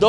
2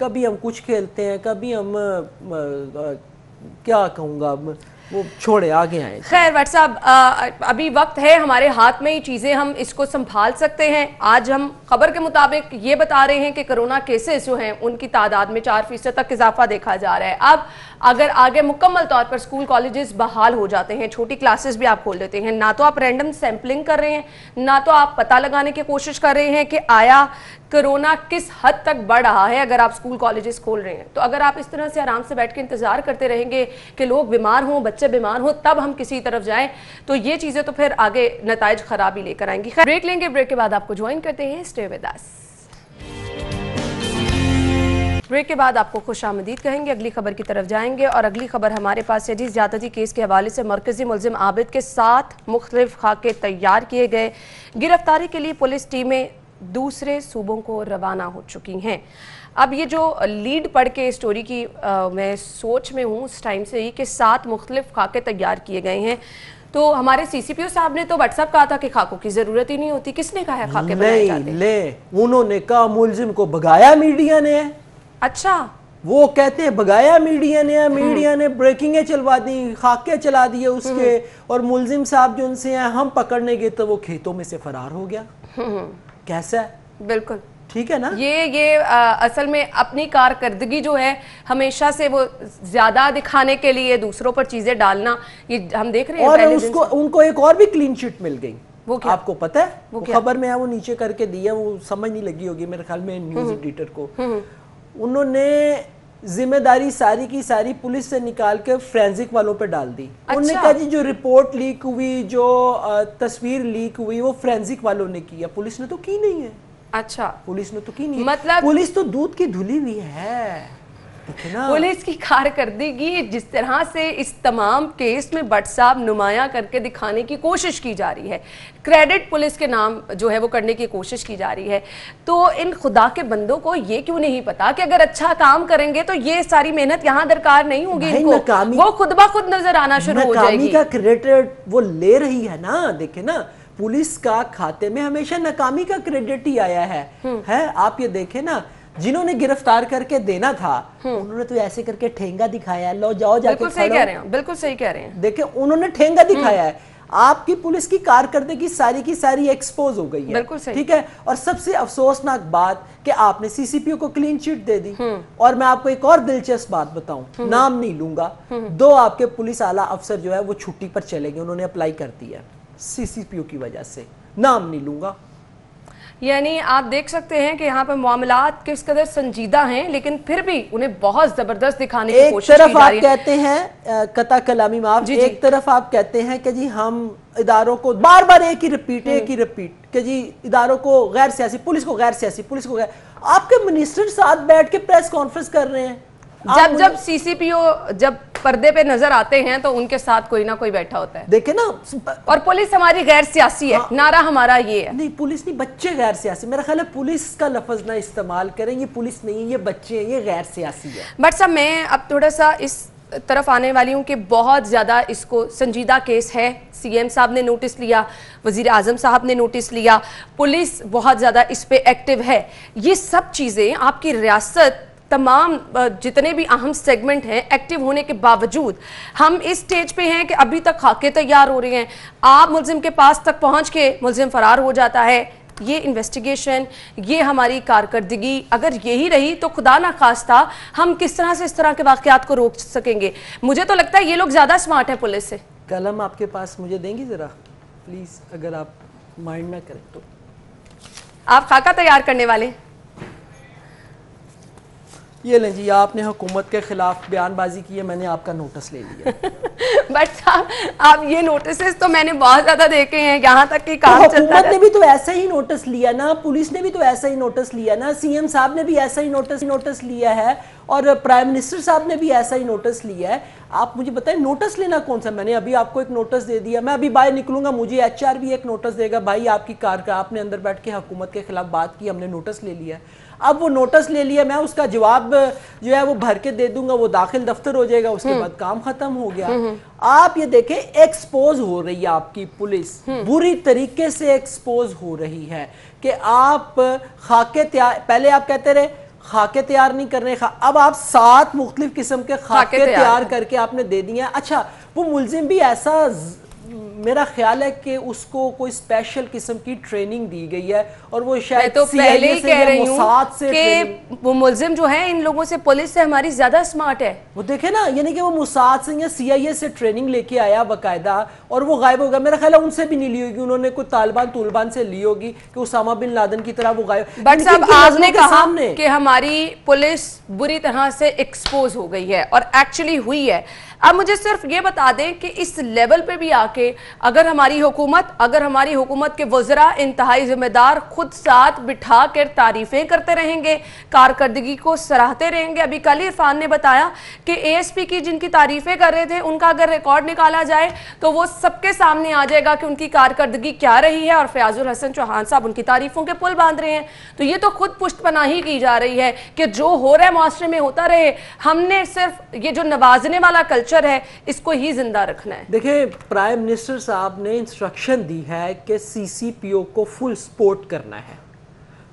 کبھی ہم کچھ کھیلتے ہیں، کبھی ہم کیا کہوں گا، وہ چھوڑے آگے آئیں. خیر وٹ صاحب، ابھی وقت ہے ہمارے ہاتھ میں، یہ چیزیں ہم اس کو سنبھال سکتے ہیں. آج ہم خبر کے مطابق یہ بتا رہے ہیں کہ کرونا کیسز جو ہیں ان کی تعداد میں 4% تک اضافہ دیکھا جا رہا ہے. اب اگر آگے مکمل طور پر اسکول کالجز بحال ہو جاتے ہیں، چھوٹی کلاسز بھی آپ کھول دیتے ہیں، نہ تو آپ رینڈم سیمپلنگ کر رہے ہیں، نہ تو آپ پتہ لگانے کی کوشش کر رہے ہیں کہ آیا کرونا کس حد تک بڑھ رہا ہے اگر آپ اسکول کالجز کھول رہے ہیں. تو اگر آپ اس طرح سے آرام سے بیٹھ کے انتظار کرتے رہیں گے کہ لوگ بیمار ہوں، بچے بیمار ہوں، تب ہم کسی طرف جائیں، تو یہ چیزیں تو پھر آگے نتائج خراب ہی لے کر آئیں گی. بریک لیں گے، بریک کے بعد آپ کو جوائن کرتے ہیں. Stay with us. بریک کے بعد آپ کو خوش آمدید کہیں گے. اگلی خبر کی طرف جائیں گے اور اگلی خبر ہمارے پاس ہے جی. زیادتی کیس کے حوالے سے مرکزی ملزم عابد کے 7 مختلف خاکے تیار کیے گئے. گرفتاری کے لیے پولیس ٹیمیں دوسرے صوبوں کو روانہ ہو چکی ہیں. اب یہ جو لیڈ پڑھ کے اسٹوری کی میں سوچ میں ہوں اس ٹائم سے ہی کہ 7 مختلف خاکے تیار کیے گئے ہیں، تو ہمارے سی سی پی او صاحب نے تو واٹس ایپ کہا تھا کہ خاکوں کی ضرورت ہی نہیں ہوتی. کس نے کہا ہے خاکے بنائے جاتے ہیں؟ لے انہوں نے کہا ملزم کو بھگایا میڈیا نے. اچھا، وہ کہتے ہیں بھگایا میڈیا نے، میڈیا نے بریکنگیں چلوا دی، خاکے چلا دیے اس کے، اور ملزم صاحب جو ان سے ہیں ہم پکڑنے گئے تو وہ کھیتوں میں سے فرار ہو گیا. کیسا ہے؟ بالکل ٹھیک ہے نا. یہ اصل میں اپنی کارکردگی جو ہے ہمیشہ سے وہ زیادہ دکھانے کے لیے دوسروں پر چیزیں ڈالنا، یہ ہم دیکھ رہے ہیں. اور ان کو ایک اور بھی کلین چٹ مل گئی. وہ کیا؟ آپ کو پتہ ہے وہ خبر میں ہے، وہ نیچے کر کے دی ہے، وہ سمجھ نہیں لگی ہوگی میرے خیال میں نیوز ایڈیٹر کو. انہوں نے ذمہ داری ساری کی ساری پولیس سے نکال کے فرینزک والوں پہ ڈال دی. انہوں نے کہا جی جو رپورٹ لیک ہوئی، جو تصویر لیک ہوئی، وہ فرینزک والوں نے کی ہے، پولیس نے تو کی نہیں ہے. اچھا، پولیس نے تو کی نہیں، مطلب پولیس تو دودھ کی دھلی ہوئی ہے. پولیس کی کارکردگی جس طرح سے اس تمام کیس میں بٹ صاحب نمایاں کر کے دکھانے کی کوشش کی جا رہی ہے، کریڈٹ پولیس کے نام جو ہے وہ کرنے کی کوشش کی جا رہی ہے، تو ان خدا کے بندوں کو یہ کیوں نہیں پتا کہ اگر اچھا کام کریں گے تو یہ ساری محنت یہاں درکار نہیں ہوگی ان کو، وہ خود بخود نظر آنا شروع ہو جائے گی. ناکامی کا کریڈٹ وہ لے رہی ہے نا. دیکھیں نا، پولیس کا کھاتے میں ہمیشہ ناکامی کا کریڈٹ ہی آیا ہے. آپ یہ دیکھیں نا، جنہوں نے گرفتار کر کے دینا تھا انہوں نے تو ایسے کر کے ٹھینگا دکھایا، لو جاؤ جا کے بالکل صحیح کہہ رہے ہیں، بالکل صحیح کہہ رہے ہیں. دیکھیں انہوں نے ٹھینگا دکھایا ہے. آپ کی پولیس کی کارکردگی ساری کی ساری ایکسپوز ہو گئی ہے. بالکل صحیح. ٹھیک ہے. اور سب سے افسوسناک بات کہ آپ نے سی سی پی او کو کلین چٹ دے دی. اور میں آپ کو ایک اور دلچسپ بات بتاؤں، نام نہیں لوں گا، 2 آپ کے پولیس اعلیٰ افسر جو ہے وہ چھٹی پر چلے گئے، انہوں نے اپلائی کر دیا سی سی پی او کی وجہ سے. نام نہیں لوں گا. یعنی آپ دیکھ سکتے ہیں کہ یہاں پہ معاملات کس قدر سنجیدہ ہیں، لیکن پھر بھی انہیں بہت زبردست دکھانے کی کوشش کی جا رہی ہے. ایک طرف آپ کہتے ہیں قطع کلامی معاف، ایک طرف آپ کہتے ہیں کہ جی ہم اداروں کو بار بار ایک ہی رپیٹ کہ جی اداروں کو غیر سیاسی، پولیس کو غیر سیاسی، پولیس کو غیر. آپ کے منسٹر ساتھ بیٹھ کے پریس کانفرنس کر رہے ہیں. جب سی سی پی او جب پردے پہ نظر آتے ہیں تو ان کے ساتھ کوئی نہ کوئی بیٹھا ہوتا ہے. دیکھیں نا، اور پولیس ہماری غیر سیاسی ہے، نعرہ ہمارا یہ ہے. نہیں پولیس نہیں، بچے غیر سیاسی. میرا خیال ہے پولیس کا لفظ نہ استعمال کریں، یہ پولیس نہیں، یہ بچے ہیں، یہ غیر سیاسی ہے. بٹ صاحب میں اب تھوڑا سا اس طرف آنے والی ہوں کہ بہت زیادہ اس کو سنجیدہ کیس ہے. سی ایم صاحب نے نوٹس لیا، وزیر اعظم صاحب نے نوٹس لیا، پولیس بہت زیادہ اس پہ ایکٹیو ہے. یہ سب چیزیں آپ کی ریاست تمام جتنے بھی اہم سیگمنٹ ہیں ایکٹیو ہونے کے باوجود ہم اس سٹیج پہ ہیں کہ ابھی تک خاکے تیار ہو رہے ہیں. آپ ملزم کے پاس تک پہنچ کے ملزم فرار ہو جاتا ہے. یہ انویسٹیگیشن، یہ ہماری کارکردگی اگر یہی رہی تو خدا نہ خواستہ ہم کس طرح سے اس طرح کے واقعات کو روک سکیں گے. مجھے تو لگتا ہے یہ لوگ زیادہ سمارٹ ہیں پولیس سے. قلم آپ کے پاس مجھے دیں گی ذرا پلیز، اگر آپ مائنڈ نہ کریں تو. آپ خاکہ تیار کرنے والے یہ لیں جی، آپ نے حکومت کے خلاف بیان بازی کی ہے، میں نے آپ کا نوٹس لے لیا. بٹ صاحب آپ یہ نوٹسز تو میں نے بہت زیادہ دیکھے ہیں، یہاں تک کہ کام چلتا ہے. حکومت نے بھی تو ایسا ہی نوٹس لیا نا، پولیس نے بھی تو ایسا ہی نوٹس لیا نا، سی ایم صاحب نے بھی ایسا ہی نوٹس لیا ہے، اور پرائم منسٹر صاحب نے بھی ایسا ہی نوٹس لیا ہے. آپ مجھے بتائیں نوٹس لینا کون سا؟ میں نے ابھی آپ کو ایک نوٹس دے دیا، میں ابھی باہر نکلوں گا مجھے ایچ آر بھی ایک نوٹس دے گا، بھائی آپ کی کار کا آپ نے اندر بیٹھ کے حکومت کے خلاف بات کی، ہم نے نوٹس لے لیا. اب وہ نوٹس لے لیا، میں اس کا جواب جو ہے وہ بھر کے دے دوں گا، وہ داخل دفتر ہو جائے گا، اس کے بعد کام ختم ہو گیا. آپ یہ دیکھیں ایکسپوز ہو رہی ہے آپ کی پولیس، بری طریقے سے ایکسپوز ہو رہی ہے کہ آپ خاکے پہلے آپ کہتے رہے خاکے تیار نہیں کر رہے اب آپ 7 مختلف قسم کے خاکے تیار کر کے آپ نے دے دیے ہیں. اچھا وہ ملزم بھی ایسا میرا خیال ہے کہ اس کو کوئی اسپیشل قسم کی ٹریننگ دی گئی ہے اور وہ شاید تو پہلے ہی کہہ رہی ہوں کہ وہ ملزم جو ہیں ان لوگوں سے پولیس سے ہماری زیادہ سمارٹ ہے. وہ دیکھیں نا یعنی کہ وہ موساد سے یا CIA سے ٹریننگ لے کے آیا باقاعدہ اور وہ غائب ہو گیا. میرا خیال ہے ان سے بھی نہیں لی ہوگی, انہوں نے کوئی طالبان سے لی ہوگی کہ اسامہ بن لادن کی طرح وہ غائب. بٹ صاحب آپ نے کہا کہ ہماری پولیس بری طرح سے ایکسپوز ہو گئی ہے اور ایکچولی ہوئی ہے. اب مجھے صرف یہ بتا دیں کہ اس لیول پہ بھی آ کے اگر ہماری حکومت کے وزراء انتہائی ذمہ دار خود ساتھ بٹھا کر تعریفیں کرتے رہیں گے, کارکردگی کو سراہتے رہیں گے. ابھی کل عرفان نے بتایا کہ ASP کی جن کی تعریفیں کر رہے تھے ان کا اگر ریکارڈ نکالا جائے تو وہ سب کے سامنے آ جائے گا کہ ان کی کارکردگی کیا رہی ہے, اور فیاض الحسن چوہان صاحب ان کی تعریفوں کے پل باندھ رہے ہیں. تو یہ تو خود پشت پناہی کی جا رہی ہے کہ جو ہو رہا ہے معاشرے میں ہوتا رہے, ہم نے صرف یہ جو نوازنے والا کلچر ہے اس کو ہی زندہ رکھنا ہے. دیکھیں پرائم منسٹر صاحب نے انسٹرکشن دی ہے کہ CCPO کو فل سپورٹ کرنا ہے.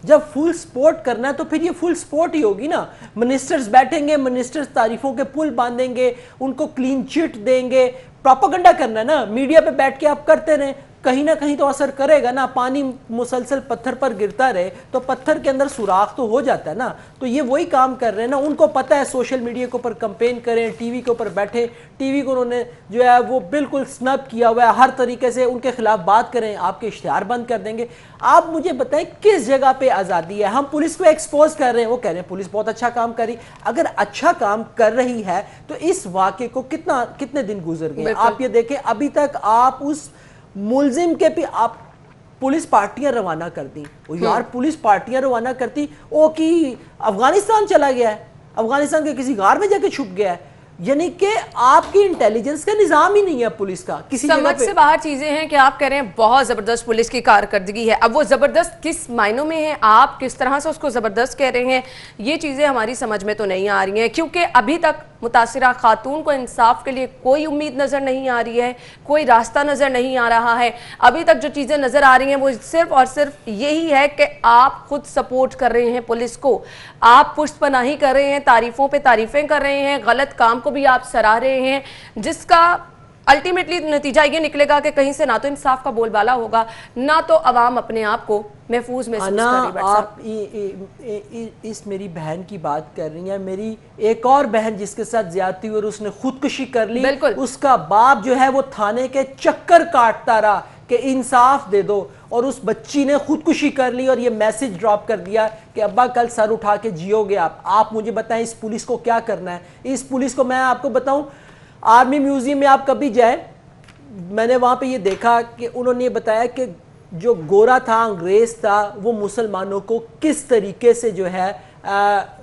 جب فل سپورٹ کرنا ہے تو پھر یہ فل سپورٹ ہی ہوگی نا. منسٹرز بیٹھیں گے, منسٹرز تعریفوں کے پل باندھیں گے, ان کو کلین چٹ دیں گے. پروپیگنڈا کرنا ہے نا, میڈیا پہ بیٹھ کے آپ کرتے رہیں, کہیں نہ کہیں تو اثر کرے گا نا. پانی مسلسل پتھر پر گرتا رہے تو پتھر کے اندر سوراخ تو ہو جاتا ہے نا. تو یہ وہی کام کر رہے ہیں نا. ان کو پتہ ہے سوشل میڈیا کے اوپر کمپین کریں, ٹی وی کے اوپر بیٹھے, ٹی وی کو انہوں نے جو ہے وہ بالکل سنپ کیا ہوا ہے, ہر طریقے سے ان کے خلاف بات کریں, آپ کے اشتہار بند کر دیں گے. آپ مجھے بتائیں کس جگہ پہ آزادی ہے؟ ہم پولیس کو ایکسپوز کر رہے ہیں, وہ کہہ رہے ہیں پولیس بہت اچھا کام کر رہی. اگر اچھا کام کر رہی ہے تو اس واقعے کو کتنے دن گزر گئے. آپ یہ دیکھیں ابھی تک آپ اس ملزم کے بھی آپ پولیس پارٹیاں روانہ کر دیں. یار پولیس پارٹیاں روانہ کرتی او کی افغانستان چلا گیا ہے, افغانستان کے کسی غار میں جا کے چھپ گیا ہے. یعنی کہ آپ کی انٹیلیجنس کا نظام ہی نہیں ہے پولیس کا. کسی سمجھ سے باہر چیزیں ہیں کہ آپ کہہ رہے ہیں بہت زبردست پولیس کی کارکردگی ہے. اب وہ زبردست کس معنوں میں ہے, آپ کس طرح سے اس کو زبردست کہہ رہے ہیں, یہ چیزیں ہماری سمجھ میں تو نہیں آ رہی ہیں. کیونکہ ابھی تک متاثرہ خاتون کو انصاف کے لیے کوئی امید نظر نہیں آ رہی ہے, کوئی راستہ نظر نہیں آ رہا ہے. ابھی تک جو چیزیں نظر آ رہی ہیں وہ صرف اور صرف یہی ہے کہ آپ خود سپورٹ کر رہے ہیں پولیس کو, آپ پشت پناہی کر رہے ہیں, تعریفوں پہ تعریفیں کر رہے ہیں, غلط کام کو بھی آپ سراہ رہے ہیں, جس کا الٹیمیٹلی نتیجہ یہ نکلے گا کہ کہیں سے نہ تو انصاف کا بول بالا ہوگا, نہ تو عوام اپنے آپ کو محفوظ محسوس کرے. آپ اس میری بہن کی بات کر رہی ہیں, میری ایک اور بہن جس کے ساتھ زیادتی ہوئی اور اس نے خودکشی کر لی, اس کا باپ جو ہے وہ تھانے کے چکر کاٹتا رہا کہ انصاف دے دو, اور اس بچی نے خودکشی کر لی اور یہ میسج ڈراپ کر دیا کہ ابا کل سر اٹھا کے جیو گے آپ. آپ مجھے بتائیں اس پولیس کو کیا کرنا ہے؟ اس پولیس کو میں آپ کو بتاؤں, آرمی میوزیم میں آپ کبھی جائیں, میں نے وہاں پہ یہ دیکھا کہ انہوں نے یہ بتایا کہ جو گورا تھا, انگریز تھا, وہ مسلمانوں کو کس طریقے سے جو ہے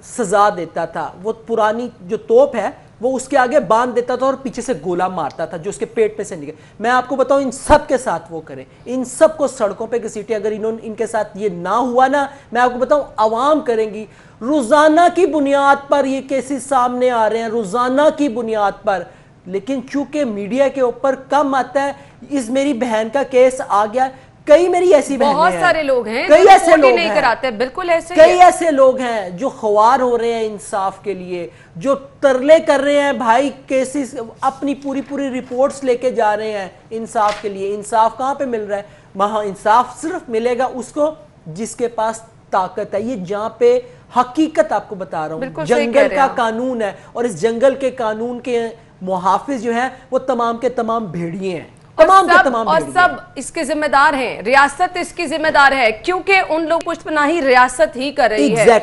سزا دیتا تھا. وہ پرانی جو توپ ہے وہ اس کے آگے باندھ دیتا تھا اور پیچھے سے گولا مارتا تھا جو اس کے پیٹ پہ سے نکلے. میں آپ کو بتاؤں ان سب کے ساتھ وہ کریں, ان سب کو سڑکوں پہ گھسیٹیں. اگر ان کے ساتھ یہ نہ ہوا نا, میں آپ کو بتاؤں عوام کریں گی. روزانہ کی بنیاد پر یہ کیسز سامنے آ رہے ہیں, روزانہ کی بنیاد پر. لیکن چونکہ میڈیا کے اوپر کم آتا ہے, اس میری بہن کا کیس آ گیا, کئی میری ایسی بہنیں ہیں, بہت سارے لوگ ہیں کئی ایسے لوگ نہیں کراتے, بالکل ایسے کئی ایسے لوگ ہیں جو خوار ہو رہے ہیں انصاف کے لیے, جو ترلے کر رہے ہیں بھائی کیسز, اپنی پوری رپورٹس لے کے جا رہے ہیں انصاف کے لیے. انصاف کہاں پہ مل رہا ہے؟ وہاں انصاف صرف ملے گا اس کو جس کے پاس طاقت ہے. یہ جہاں پہ حقیقت آپ کو بتا رہا ہوں, جنگل کا قانون ہے, اور اس جنگل کے قانون کے محافظ جو ہیں وہ تمام کے تمام بھیڑیے ہیں, اور سب اس کے ذمہ دار ہیں, ریاست اس کی ذمہ دار ہے, کیونکہ ان لوگ پشت پناہی ریاست ہی کر رہی ہے.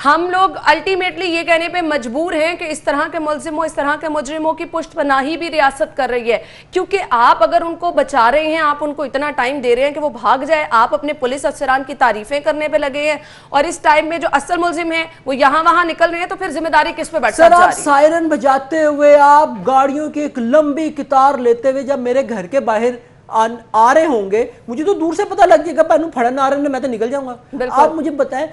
ہم لوگ الٹیمیٹلی یہ کہنے پہ مجبور ہیں کہ اس طرح کے ملزموں, اس طرح کے مجرموں کی پشت پناہی بھی ریاست کر رہی ہے. کیونکہ آپ اگر ان کو بچا رہے ہیں, آپ ان کو اتنا ٹائم دے رہے ہیں کہ وہ بھاگ جائے, آپ اپنے پولیس افسران کی تعریفیں کرنے پہ لگے ہیں, اور اس ٹائم میں جو اصل ملزم ہیں وہ یہاں وہاں نکل رہے ہیں, تو پھر ذمہ داری کس پہ بیٹھا جا رہی ہے؟ سر آپ سائرن بجاتے ہوئے, آپ گاڑیوں کی ایک لمبی قطار لیتے ہوئے جب میرے گھر کے باہر آ رہے ہوں گے, مجھے تو دور سے پتہ لگ جائے گا پہنو پھڑن آ رہے ہیں, میں تو نکل جاؤں گا. آپ مجھے بتائیں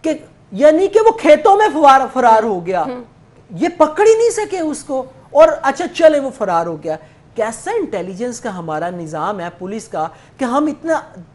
کہ یعنی کہ وہ کھیتوں میں فرار ہو گیا, یہ پکڑ ہی نہیں سکے اس کو, اور اچھا چلے وہ فرار ہو گیا. کیسا انٹیلیجنس کا ہمارا نظام ہے پولیس کا کہ ہم اتنا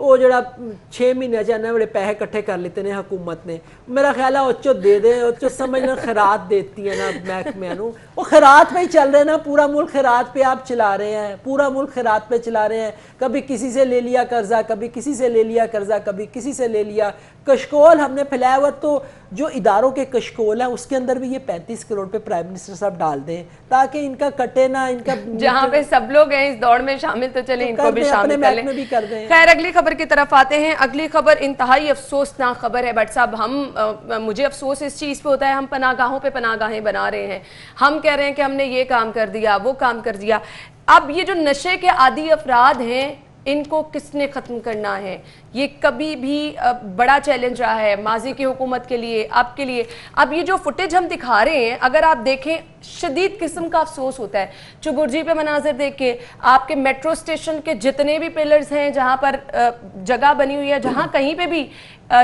وہ جڑا 6 مہینے چاہنا بڑے پیسے کٹھے کر لیتے ہیں حکومت نے میرا خیال ہے اوچو دے دیں اوچو سمجھنا خیرات دیتی ہے نا محکمے نو وہ خیرات پہ ہی چل رہے ہیں نا پورا ملک خیرات پہ آپ چلا رہے ہیں پورا ملک خیرات پہ چلا رہے ہیں کبھی کسی سے لے لیا قرضہ کبھی کسی سے لے لیا قرضہ کبھی کسی سے لے لیا کشکول ہم نے پھیلایا ہوا تو جو اداروں کے کشکول ہیں اس کے اندر بھی یہ 35 کروڑ پہ پرائم منسٹر صاحب ڈال دیں تاکہ ان کا کٹے نا ان کا جہاں پہ سب لوگ ہیں اس دوڑ میں شامل تو چلیں ان کو بھی شامل کر لیں خیر اگلی خبر کی طرف آتے ہیں اگلی خبر انتہائی افسوسناک خبر ہے بٹ صاحب مجھے افسوس اس چیز پہ ہوتا ہے ہم پناہ گاہوں پہ پناہ گاہیں بنا رہے ہیں ہم کہہ رہے ہیں کہ ہم نے یہ کام کر دیا وہ کام کر دیا اب یہ جو نشے کے عادی افراد ہیں ان کو کس نے ختم کرنا ہے یہ کبھی بھی بڑا چیلنج رہا ہے ماضی کی حکومت کے لیے اب کے لیے اب یہ جو فوٹیج ہم دکھا رہے ہیں اگر آپ دیکھیں شدید قسم کا افسوس ہوتا ہے چبرجی پہ مناظر دیکھ کے آپ کے میٹرو اسٹیشن کے جتنے بھی پلرز ہیں جہاں پر جگہ بنی ہوئی ہے جہاں کہیں پہ بھی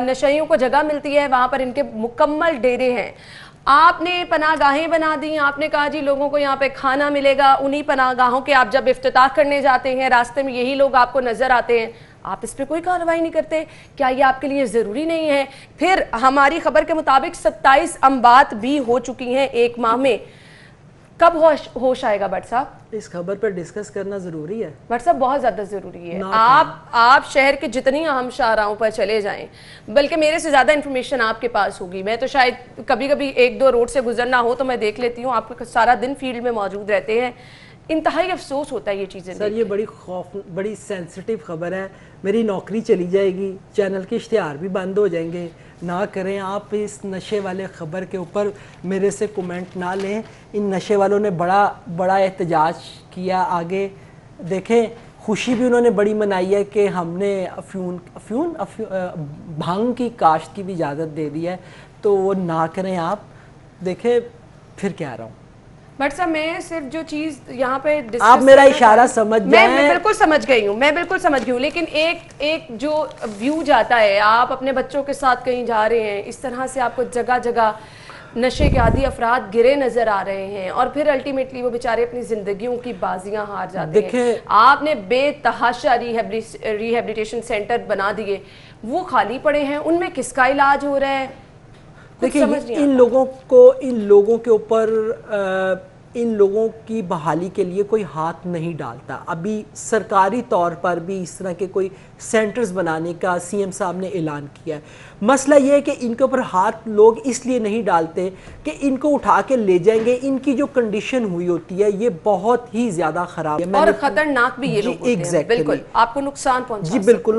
نشائیوں کو جگہ ملتی ہے وہاں پر ان کے مکمل ڈیرے ہیں آپ نے پناہ گاہیں بنا دی آپ نے کہا جی لوگوں کو یہاں پہ کھانا ملے گا انہی پناہ گاہوں کے آپ جب افتتاح کرنے جاتے ہیں راستے میں یہی لوگ آپ کو نظر آتے ہیں آپ اس پہ کوئی کارروائی نہیں کرتے کیا یہ آپ کے لیے ضروری نہیں ہے پھر ہماری خبر کے مطابق 27 اموات بھی ہو چکی ہیں ایک ماہ میں کب ہوش آئے گا بٹ صاحب اس خبر پر ڈسکس کرنا ضروری ہے بٹ صاحب بہت زیادہ ضروری ہے آپ شہر کے جتنی اہم شاہراہوں پر چلے جائیں بلکہ میرے سے زیادہ انفارمیشن آپ کے پاس ہوگی میں تو شاید کبھی کبھی 1-2 روڈ سے گزرنا ہو تو میں دیکھ لیتی ہوں آپ سارا دن فیلڈ میں موجود رہتے ہیں انتہائی افسوس ہوتا ہے یہ چیزیں سر یہ بڑی سینسٹیو خبر ہے میری نوکری چلی جائے گی چینل کے اشتہار بھی بند ہو جائیں گے نہ کریں آپ اس نشے والے خبر کے اوپر میرے سے کومنٹ نہ لیں ان نشے والوں نے بڑا احتجاج کیا آگے دیکھیں خوشی بھی انہوں نے بڑی منائی ہے کہ ہم نے بھانگ کی کاشت کی بھی اجازت دے دی ہے تو وہ نہ کریں آپ دیکھیں پھر کہہ رہا ہوں بٹ صاحب میں صرف جو چیز یہاں پہ آپ میرا اشارہ سمجھ جائیں میں بالکل سمجھ گئی ہوں لیکن ایک جو ویو جاتا ہے آپ اپنے بچوں کے ساتھ کہیں جا رہے ہیں اس طرح سے آپ کو جگہ جگہ نشے کے عادی افراد گرے نظر آ رہے ہیں اور پھر الٹیمیٹلی وہ بیچارے اپنی زندگیوں کی بازیاں ہار جاتے ہیں آپ نے بے تحاشا ریہیبلیٹیشن سینٹر بنا دیے وہ خالی پڑے ہیں ان میں کس کا علاج ہو رہا ہے دیکھیں ان لوگوں کے اوپر ان لوگوں کی بحالی کے لیے کوئی ہاتھ نہیں ڈالتا ابھی سرکاری طور پر بھی اس طرح کے کوئی سینٹرز بنانے کا سی ایم صاحب نے اعلان کیا ہے مسئلہ یہ ہے کہ ان کے اوپر ہاتھ لوگ اس لیے نہیں ڈالتے کہ ان کو اٹھا کے لے جائیں گے ان کی جو کنڈیشن ہوئی ہوتی ہے یہ بہت ہی زیادہ خراب ہے اور خطرناک بھی یہ لوگ ہوتے ہیں بالکل آپ کو نقصان پہنچا جی بالکل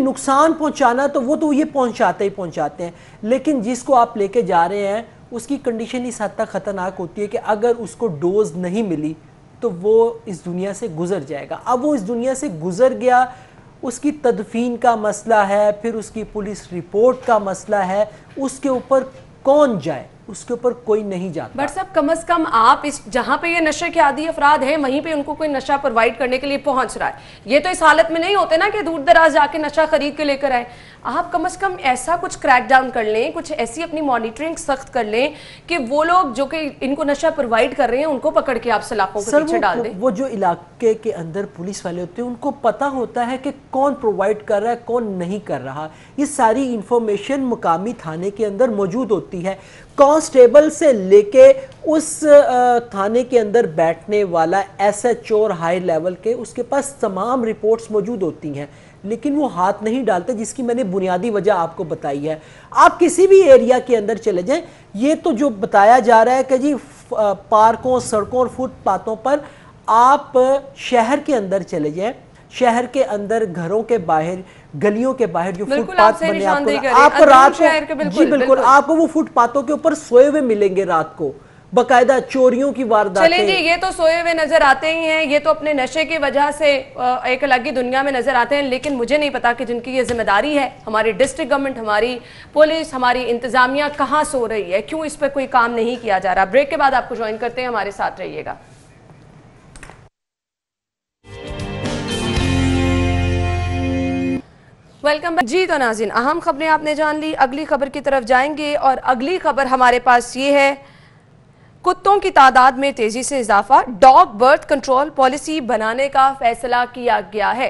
نقصان پہنچانا تو وہ تو یہ پہنچاتے ہیں لیکن جس کو آپ لے کے جا رہے ہیں اس کی کنڈیشن اس حد تک خطرناک ہوتی ہے کہ اگر اس کو ڈوز نہیں ملی تو وہ اس دنیا سے گزر جائے گا اب وہ اس دنیا سے گزر گیا اس کی تدفین کا مسئلہ ہے پھر اس کی پولیس رپورٹ کا مسئلہ ہے اس کے اوپر کون جائے اس کے اوپر کوئی نہیں جاتا بٹ صاحب کم از کم آپ جہاں پہ یہ نشے کے عادی افراد ہیں وہیں پہ ان کو کوئی نشہ پرووائڈ کرنے کے لیے پہنچ رہا ہے یہ تو اس حالت میں نہیں ہوتے نا کہ دور دراز جا کے نشہ خرید کے لے کر آئے آپ کم از کم ایسا کچھ کریک ڈاؤن کر لیں کچھ ایسی اپنی مانیٹرنگ سخت کر لیں کہ وہ لوگ جو کہ ان کو نشہ پرووائڈ کر رہے ہیں ان کو پکڑ کے آپ سلاخوں کے پیچھے ڈال دیں وہ جو علاقے کے اندر پولیس والے ہوتے ہیں ان کو پتا ہوتا ہے کہ کون پرووائڈ کر رہا ہے کون نہیں کر رہا یہ ساری انفارمیشن مقامی تھانے کے اندر موجود ہوتی ہے کانسٹیبل سے لے کے اس تھانے کے اندر بیٹھنے والا ایس ایچ او اور ہائی لیول کے اس کے پاس تمام رپورٹس موجود ہوتی ہیں لیکن وہ ہاتھ نہیں ڈالتے جس کی میں نے بنیادی وجہ آپ کو بتائی ہے آپ کسی بھی ایریا کے اندر چلے جائیں یہ تو جو بتایا جا رہا ہے کہ جی پارکوں سڑکوں اور فٹ پاتھوں پر آپ شہر کے اندر چلے جائیں شہر کے اندر گھروں کے باہر گلیوں کے باہر جو فٹ پاتھ بنے آپ کو رات کو جی بالکل آپ کو وہ فٹ پاتھوں کے اوپر سوئے ہوئے ملیں گے رات کو باقاعدہ چوریوں کی وارداتیں چلیں جی یہ تو سوئے ہوئے نظر آتے ہی ہیں یہ تو اپنے نشے کی وجہ سے ایک الگ ہی دنیا میں نظر آتے ہیں لیکن مجھے نہیں پتا کہ جن کی یہ ذمہ داری ہے ہماری ڈسٹرکٹ گورنمنٹ ہماری پولیس ہماری انتظامیہ کہاں سو رہی ہے کیوں اس پہ کوئی کام نہیں کیا جا رہا بریک کے بعد آپ کو جوائن کرتے ہیں ہمارے ساتھ رہیے گا ویلکم جی تو ناظرین اہم خبریں آپ نے جان لی اگلی خبر کی طرف جائیں گے اور اگلی خبر ہمارے پاس یہ ہے کتوں کی تعداد میں تیزی سے اضافہ ڈاگ برتھ کنٹرول پالیسی بنانے کا فیصلہ کیا گیا ہے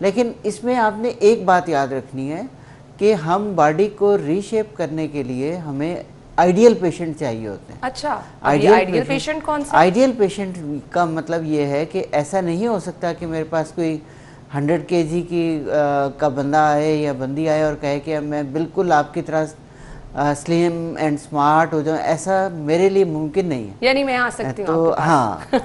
لیکن اس میں آپ نے ایک بات یاد رکھنی ہے کہ ہم باڈی کو ری شیپ کرنے کے لیے ہمیں آئیڈیل پیشنٹ چاہیے ہوتے ہیں. اچھا آئیڈیل پیشنٹ کون سا؟ آئیڈیل پیشنٹ کا مطلب یہ ہے کہ ایسا نہیں ہو سکتا کہ میرے پاس کوئی 100 kg کا بندہ آئے یا بندی آئے اور کہے کہ میں بالکل آپ کی طرح سلیم اینڈ سمارٹ ہو جاؤں. ایسا میرے لیے ممکن نہیں ہے. یعنی میں آ سکتی ہوں تو ہاں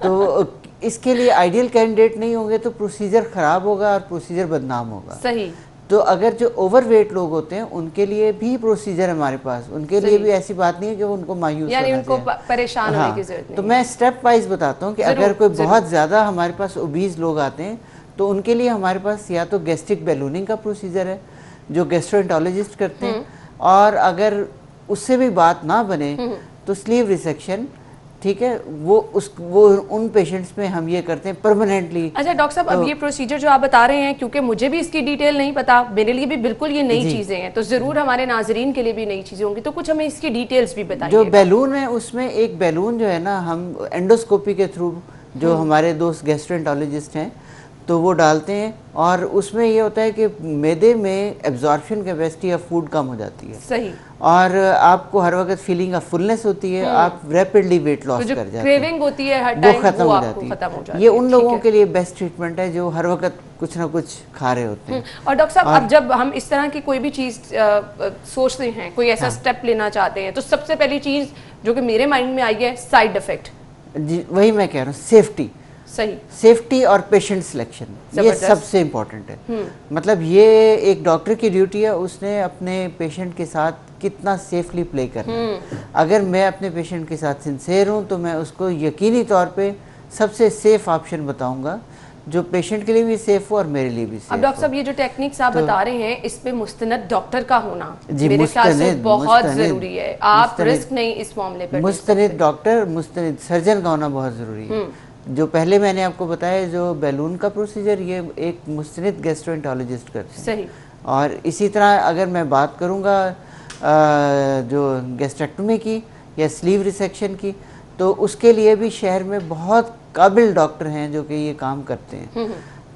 تو اس کے لیے آئیڈیل کینڈیڈیٹ نہیں ہوں گے تو پروسیجر خراب ہوگا اور پروسیجر بدنام ہوگا. صحیح. تو اگر جو اوور ویٹ لوگ ہوتے ہیں ان کے لیے بھی پروسیجر ہمارے پاس, ان کے لیے بھی ایسی بات نہیں ہے کہ ان کو مایوس یعنی ان کو پریشان ہونے کی ضرورت نہیں. تو میں اسٹیپ وائز بتاتا ہوں کہ اگر کوئی بہت زیادہ ہمارے پاس اوبیز لوگ آتے ہیں تو ان کے لیے ہمارے پاس یا تو گیسٹرک بیلوننگ کا پروسیجر ہے جو گیسٹرونٹالوجسٹ کرتے ہیں, اور اگر اس سے بھی بات نہ بنے تو سلیو ریسیکشن, ٹھیک ہے, وہ ان پیشنٹس میں ہم یہ کرتے ہیں پرماننٹلی. اچھا ڈاکٹر صاحب, اب یہ پروسیجر جو آپ بتا رہے ہیں, کیونکہ مجھے بھی اس کی ڈیٹیل نہیں پتا, میرے لیے بھی بالکل یہ نئی چیزیں ہیں, تو ضرور ہمارے ناظرین کے لیے بھی نئی چیزیں ہوں گی, تو کچھ ہمیں اس کی ڈیٹیلز بھی بتائیے. جو بیلون ہے اس میں ایک بیلون جو ہے نا ہم اینڈوسکوپی کے تھرو, جو ہمارے دوست گیسٹرونٹالوجسٹ ہیں تو وہ ڈالتے ہیں, اور اس میں یہ ہوتا ہے کہ معدے میں ایبزارپشن کیپیسٹی آف فوڈ کم ہو جاتی ہے. صحیح. اور آپ کو ہر وقت فیلنگ آف فلنس ہوتی ہے, آپ ریپڈلی ویٹ لاس کر جاتے ہیں, کریونگ ہوتی ہے ہر ٹائم, وہ ختم ہو جاتی ہے. یہ ان لوگوں کے لیے بیسٹ ٹریٹمنٹ ہے جو ہر وقت کچھ نہ کچھ کھا رہے ہوتے ہیں. اور ڈاکٹر صاحب اب جب ہم اس طرح کی کوئی بھی چیز سوچتے ہیں, کوئی ایسا سٹیپ لینا چاہتے ہیں, تو سب سے پہلی چیز جو کہ میرے مائنڈ میں آئی ہے سائیڈ افیکٹ. جی وہی میں کہہ رہا ہوں, سیفٹی. صحیح. سیفٹی اور پیشنٹ سلیکشن, یہ سب سے امپورٹنٹ ہے. مطلب یہ ایک ڈاکٹر کی ڈیوٹی ہے, اس نے اپنے پیشنٹ کے ساتھ کتنا سیفلی پلے کرنا ہے. اگر میں اپنے پیشنٹ کے ساتھ سنسیئر ہوں تو میں اس کو یقینی طور پہ سب سے سیف آپشن بتاؤں گا جو پیشنٹ کے لیے بھی سیف ہو اور میرے لیے بھی سیف ہو. اب ڈاکٹر صاحب یہ جو ٹیکنیکس آپ بتا رہے ہیں اس پہ مستند ڈاکٹر کا ہونا میرے خیال سے بہت ضروری ہے. آپ رسک نہیں اس معاملے پر, مستند ڈاکٹر, مستند سرجن کا ہونا بہت ضروری ہے. جو پہلے میں نے آپ کو بتایا جو بیلون کا پروسیجر, یہ ایک مستند گیسٹرونٹالوجسٹ کرتے ہیں. صحیح. اور اسی طرح اگر میں بات کروں گا جو گیسٹریکٹومی کی یا سلیو ریسیکشن کی, تو اس کے لیے بھی شہر میں بہت قابل ڈاکٹر ہیں جو کہ یہ کام کرتے ہیں.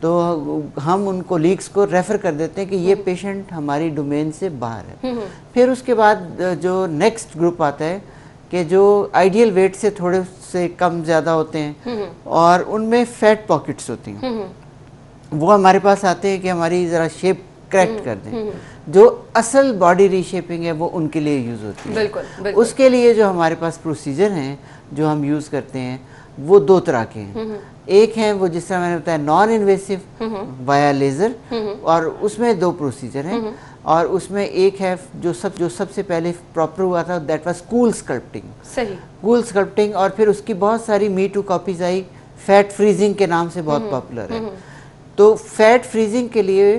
تو ہم ان کولیگس کو ریفر کر دیتے ہیں کہ یہ پیشنٹ ہماری ڈومین سے باہر ہے. پھر اس کے بعد جو نیکسٹ گروپ آتا ہے کہ جو آئیڈیل ویٹ سے تھوڑے سے کم زیادہ ہوتے ہیں اور ان میں فیٹ پاکٹس ہوتی ہیں, وہ ہمارے پاس آتے ہیں کہ ہماری ذرا شیپ کریکٹ کر دیں. جو اصل باڈی ری شیپنگ ہے وہ ان کے لیے یوز ہوتی ہے. بالکل. اس کے لیے جو ہمارے پاس پروسیجر ہیں جو ہم یوز کرتے ہیں وہ دو طرح کے ہیں. ایک ہے وہ جس طرح میں نے بتایا نان انویسو وایا لیزر, اور اس میں دو پروسیجر ہیں, اور اس میں ایک ہے جو سب سے پہلے پراپر ہوا تھا, دیٹ واز کول اسکلپٹنگ. صحیح. کول اسکلپٹنگ, اور پھر اس کی بہت ساری می ٹو کاپیز آئی, فیٹ فریزنگ کے نام سے بہت پاپولر ہے. تو فیٹ فریزنگ کے لیے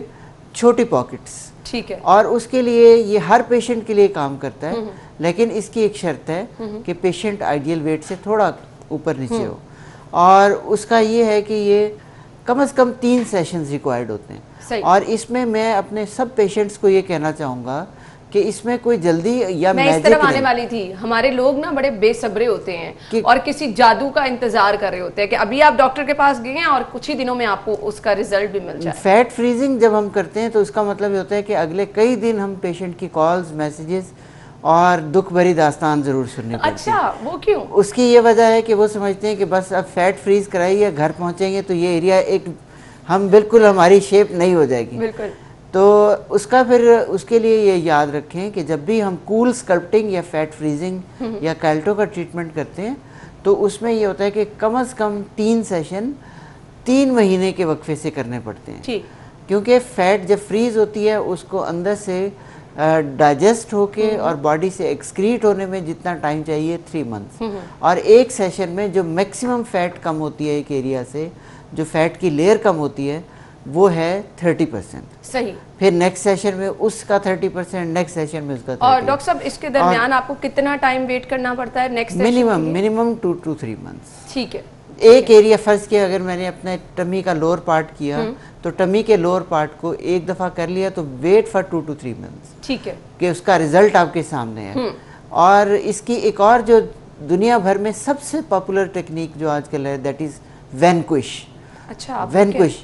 چھوٹی پاکٹس, ٹھیک ہے, اور اس کے لیے یہ ہر پیشنٹ کے لیے کام کرتا ہے, لیکن اس کی ایک شرط ہے کہ پیشنٹ آئیڈیل ویٹ سے تھوڑا اوپر نیچے ہو, اور اس کا یہ ہے کہ یہ کم از کم 3 سیشنز ریکوائرڈ ہوتے ہیں. اور اس میں اپنے سب پیشنٹس کو یہ کہنا چاہوں گا کہ اس میں کوئی جلدی یا میں اس طرف آنے والی تھی. ہمارے لوگ نا بڑے بے صبرے ہوتے ہیں اور کسی جادو کا انتظار کر رہے ہوتے ہیں کہ ابھی آپ ڈاکٹر کے پاس گئے ہیں اور کچھ ہی دنوں میں آپ کو اس کا ریزلٹ بھی مل جائے. فیٹ فریزنگ جب ہم کرتے ہیں تو اس کا مطلب یہ ہوتا ہے کہ اگلے کئی دن ہم پیشنٹ کی کالز, میسیجز اور دکھ بھری داستان ضرور سننی پڑتی ہے. اچھا, وہ کیوں؟ اس کی یہ وجہ ہے کہ وہ سمجھتے ہیں کہ بس اب فیٹ فریز کرائیے, گھر پہنچیں گے تو یہ ایریا ایک ہم بالکل ہماری شیپ نہیں ہو جائے گی. بالکل. تو اس کا پھر اس کے لیے یہ یاد رکھیں کہ جب بھی ہم کول اسکلپٹنگ یا فیٹ فریزنگ یا کیلٹو کا ٹریٹمنٹ کرتے ہیں تو اس میں یہ ہوتا ہے کہ کم از کم 3 سیشن 3 مہینے کے وقفے سے کرنے پڑتے ہیں. کیونکہ فیٹ جب فریز ہوتی ہے اس کو اندر سے ڈائجسٹ ہو کے اور باڈی سے ایکسکریٹ ہونے میں جتنا ٹائم چاہیے 3 منتھس, اور ایک سیشن میں جو میکسیمم فیٹ کم ہوتی ہے ایک ایریا سے, جو فیٹ کی لیئر کم ہوتی ہے وہ ہے 30%. صحیح. پھر نیکسٹ سیشن میں اس کا 30%, نیکسٹ سیشن میں اس کا 30%. اور ڈاکٹر صاحب اس کے درمیان آپ کو کتنا ٹائم ویٹ کرنا پڑتا ہے next session? Minimum 2 to 3 months. ٹھیک ہے. ایک ایریا فرض کیا اگر میں نے اپنے ٹمی کا لوور پارٹ کیا تو ٹمی کے لوور پارٹ کو ایک دفعہ کر لیا تو ویٹ فار 2 to 3 months. ٹھیک ہے. کہ اس کا ریزلٹ آپ کے سامنے ہے. اور اس کی ایک اور جو دنیا بھر میں سب سے پاپولر ٹیکنیک جو آج کل ہے دیٹ از وینکوش. اچھا. وینکوش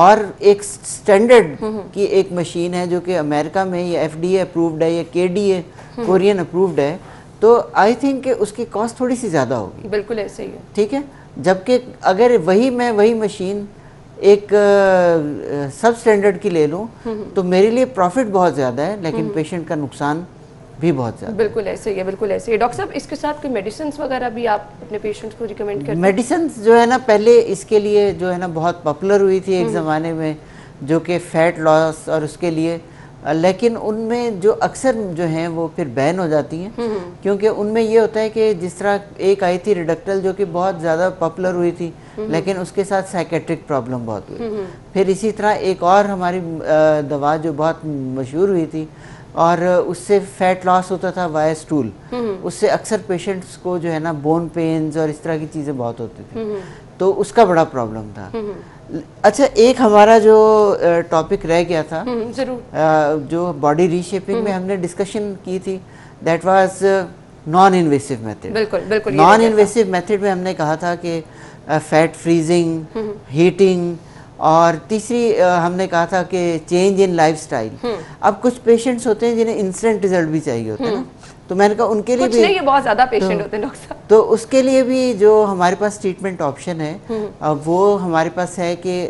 اور ایک اسٹینڈرڈ کی ایک مشین ہے جو کہ امریکہ میں یہ FDA اپرووڈ ہے یا KDA کورین اپرووڈ ہے, تو آئی تھنک کہ اس کی کاسٹ تھوڑی سی زیادہ ہوگی. بالکل ایسے ہی ہے. ٹھیک ہے, جبکہ اگر وہی مشین ایک سب اسٹینڈرڈ کی لے لوں تو میرے لیے پروفٹ بہت زیادہ ہے, لیکن پیشنٹ کا نقصان بھی بہت زیادہ. بالکل ایسے ہی ہے, بالکل ایسے ہی. ڈاکٹر صاحب اس کے ساتھ کوئی میڈیسنس وغیرہ بھی آپ اپنے پیشنٹس کو ریکمینڈ کرتے ہیں؟ میڈیسنس جو ہے نا پہلے اس کے لیے جو ہے نا بہت پاپولر ہوئی تھی ایک زمانے میں, جو کہ فیٹ لاس اور اس کے لیے, لیکن ان میں جو اکثر جو ہیں وہ پھر بین ہو جاتی ہیں, کیونکہ ان میں یہ ہوتا ہے کہ جس طرح ایک آئی تھی ریڈکٹل جو کہ بہت زیادہ پاپولر ہوئی تھی, لیکن اس کے ساتھ سائیکیٹرک پرابلم بہت ہوئی. پھر اسی طرح ایک اور ہماری دوا جو بہت مشہور ہوئی تھی اور اس سے فیٹ لاس ہوتا تھا وائے اسٹول, اس سے اکثر پیشنٹس کو جو ہے نا بون پینز اور اس طرح کی چیزیں بہت ہوتی تھیں, تو اس کا بڑا پرابلم تھا. اچھا, ایک ہمارا جو ٹاپک رہ گیا تھا جو باڈی ری شیپنگ میں ہم نے ڈسکشن کی تھی, that was non invasive method. بالکل نان انویسو میتھڈ میں ہم نے کہا تھا کہ فیٹ فریزنگ, ہیٹنگ, اور تیسری ہم نے کہا تھا کہ چینج ان لائف سٹائل. اب کچھ پیشنٹس ہوتے ہیں جنہیں انسٹنٹ رزلٹ بھی چاہیے ہوتے ہیں نا, تو میں نے کہا ان کے لیے بھی, یہ بہت زیادہ پیشنٹ ہوتے ہیں ڈاکٹر صاحب, تو اس کے لیے بھی جو ہمارے پاس ٹریٹمنٹ آپشن ہے وہ ہمارے پاس ہے کہ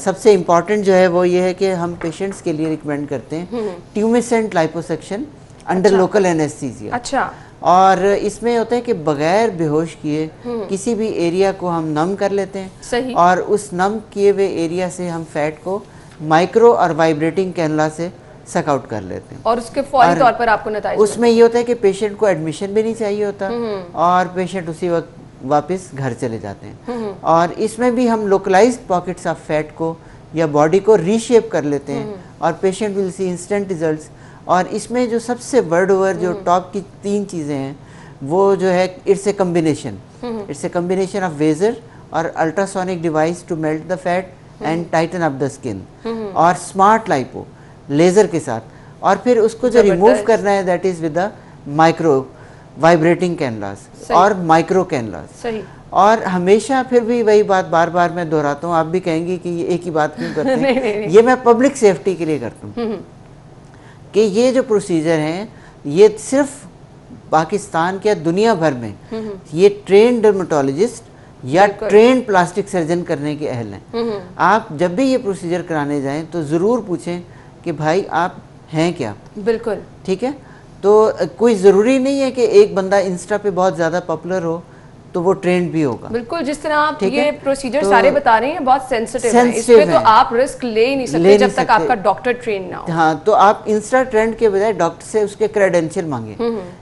سب سے امپورٹنٹ جو ہے وہ یہ ہے کہ ہم پیشنٹس کے لیے ریکمینڈ کرتے ہیں ٹیومیسنٹ لائپوسیکشن انڈر لوکل اینستھیزیا. اچھا, اور اس میں ہوتا ہے کہ بغیر بے ہوش کیے کسی بھی ایریا کو ہم نم کر لیتے ہیں, صحیح, اور اس نم کیے ہوئے ایریا سے ہم فیٹ کو مائکرو اور وائبریٹنگ کینولا سے سک آؤٹ کر لیتے ہیں, اور اس کے فوری طور پر آپ کو نتائج اس میں یہ ہوتا ہے کہ پیشنٹ کو ایڈمیشن بھی نہیں چاہیے ہوتا, اور پیشنٹ اسی وقت واپس گھر چلے جاتے ہیں. اور اس میں بھی ہم لوکلائزڈ پاکٹس آف فیٹ کو یا باڈی کو ری شیپ کر لیتے ہیں, اور پیشنٹ ول سی انسٹنٹ ریزلٹس. اور اس میں جو سب سے ورڈ اوور جو ٹاپ کی 3 چیزیں ہیں وہ جو ہے it's a combination of visor اور ultrasonic device to melt the fat and tighten up the skin, اور اسمارٹ لائپو لیزر کے ساتھ, اور پھر اس کو جو ریموو کرنا ہے that is with the micro vibrating cannulas اور مائکرو کینولاز. اور ہمیشہ پھر بھی وہی بات بار بار میں دہراتا ہوں, آپ بھی کہیں گی کہ یہ ایک ہی بات کیوں کرتے ہیں, یہ میں پبلک سیفٹی کے لیے کرتا ہوں کہ یہ جو پروسیجر ہیں یہ صرف پاکستان کے دنیا بھر میں یہ ٹرینڈ ڈرمیٹولوجسٹ یا ٹرینڈ پلاسٹک سرجن کرنے کے اہل ہیں. آپ جب بھی یہ پروسیجر کرانے جائیں تو ضرور پوچھیں کہ بھائی آپ ہیں کیا. بالکل ٹھیک ہے, تو کوئی ضروری نہیں ہے کہ ایک بندہ انسٹا پہ بہت زیادہ پاپولر ہو تو وہ ٹرینڈ بھی ہوگا. بالکل, جس طرح آپ یہ پروسیجر سارے بتا رہے ہیں بہت سینسٹیو ہے, اس پہ تو آپ رسک لے ہی نہیں سکتے جب تک آپ کا ڈاکٹر ٹرین نہ ہو. ہاں, تو آپ انسٹا ٹرینڈ کے بجائے ڈاکٹر سے اس کے کریڈینشیل مانگیں.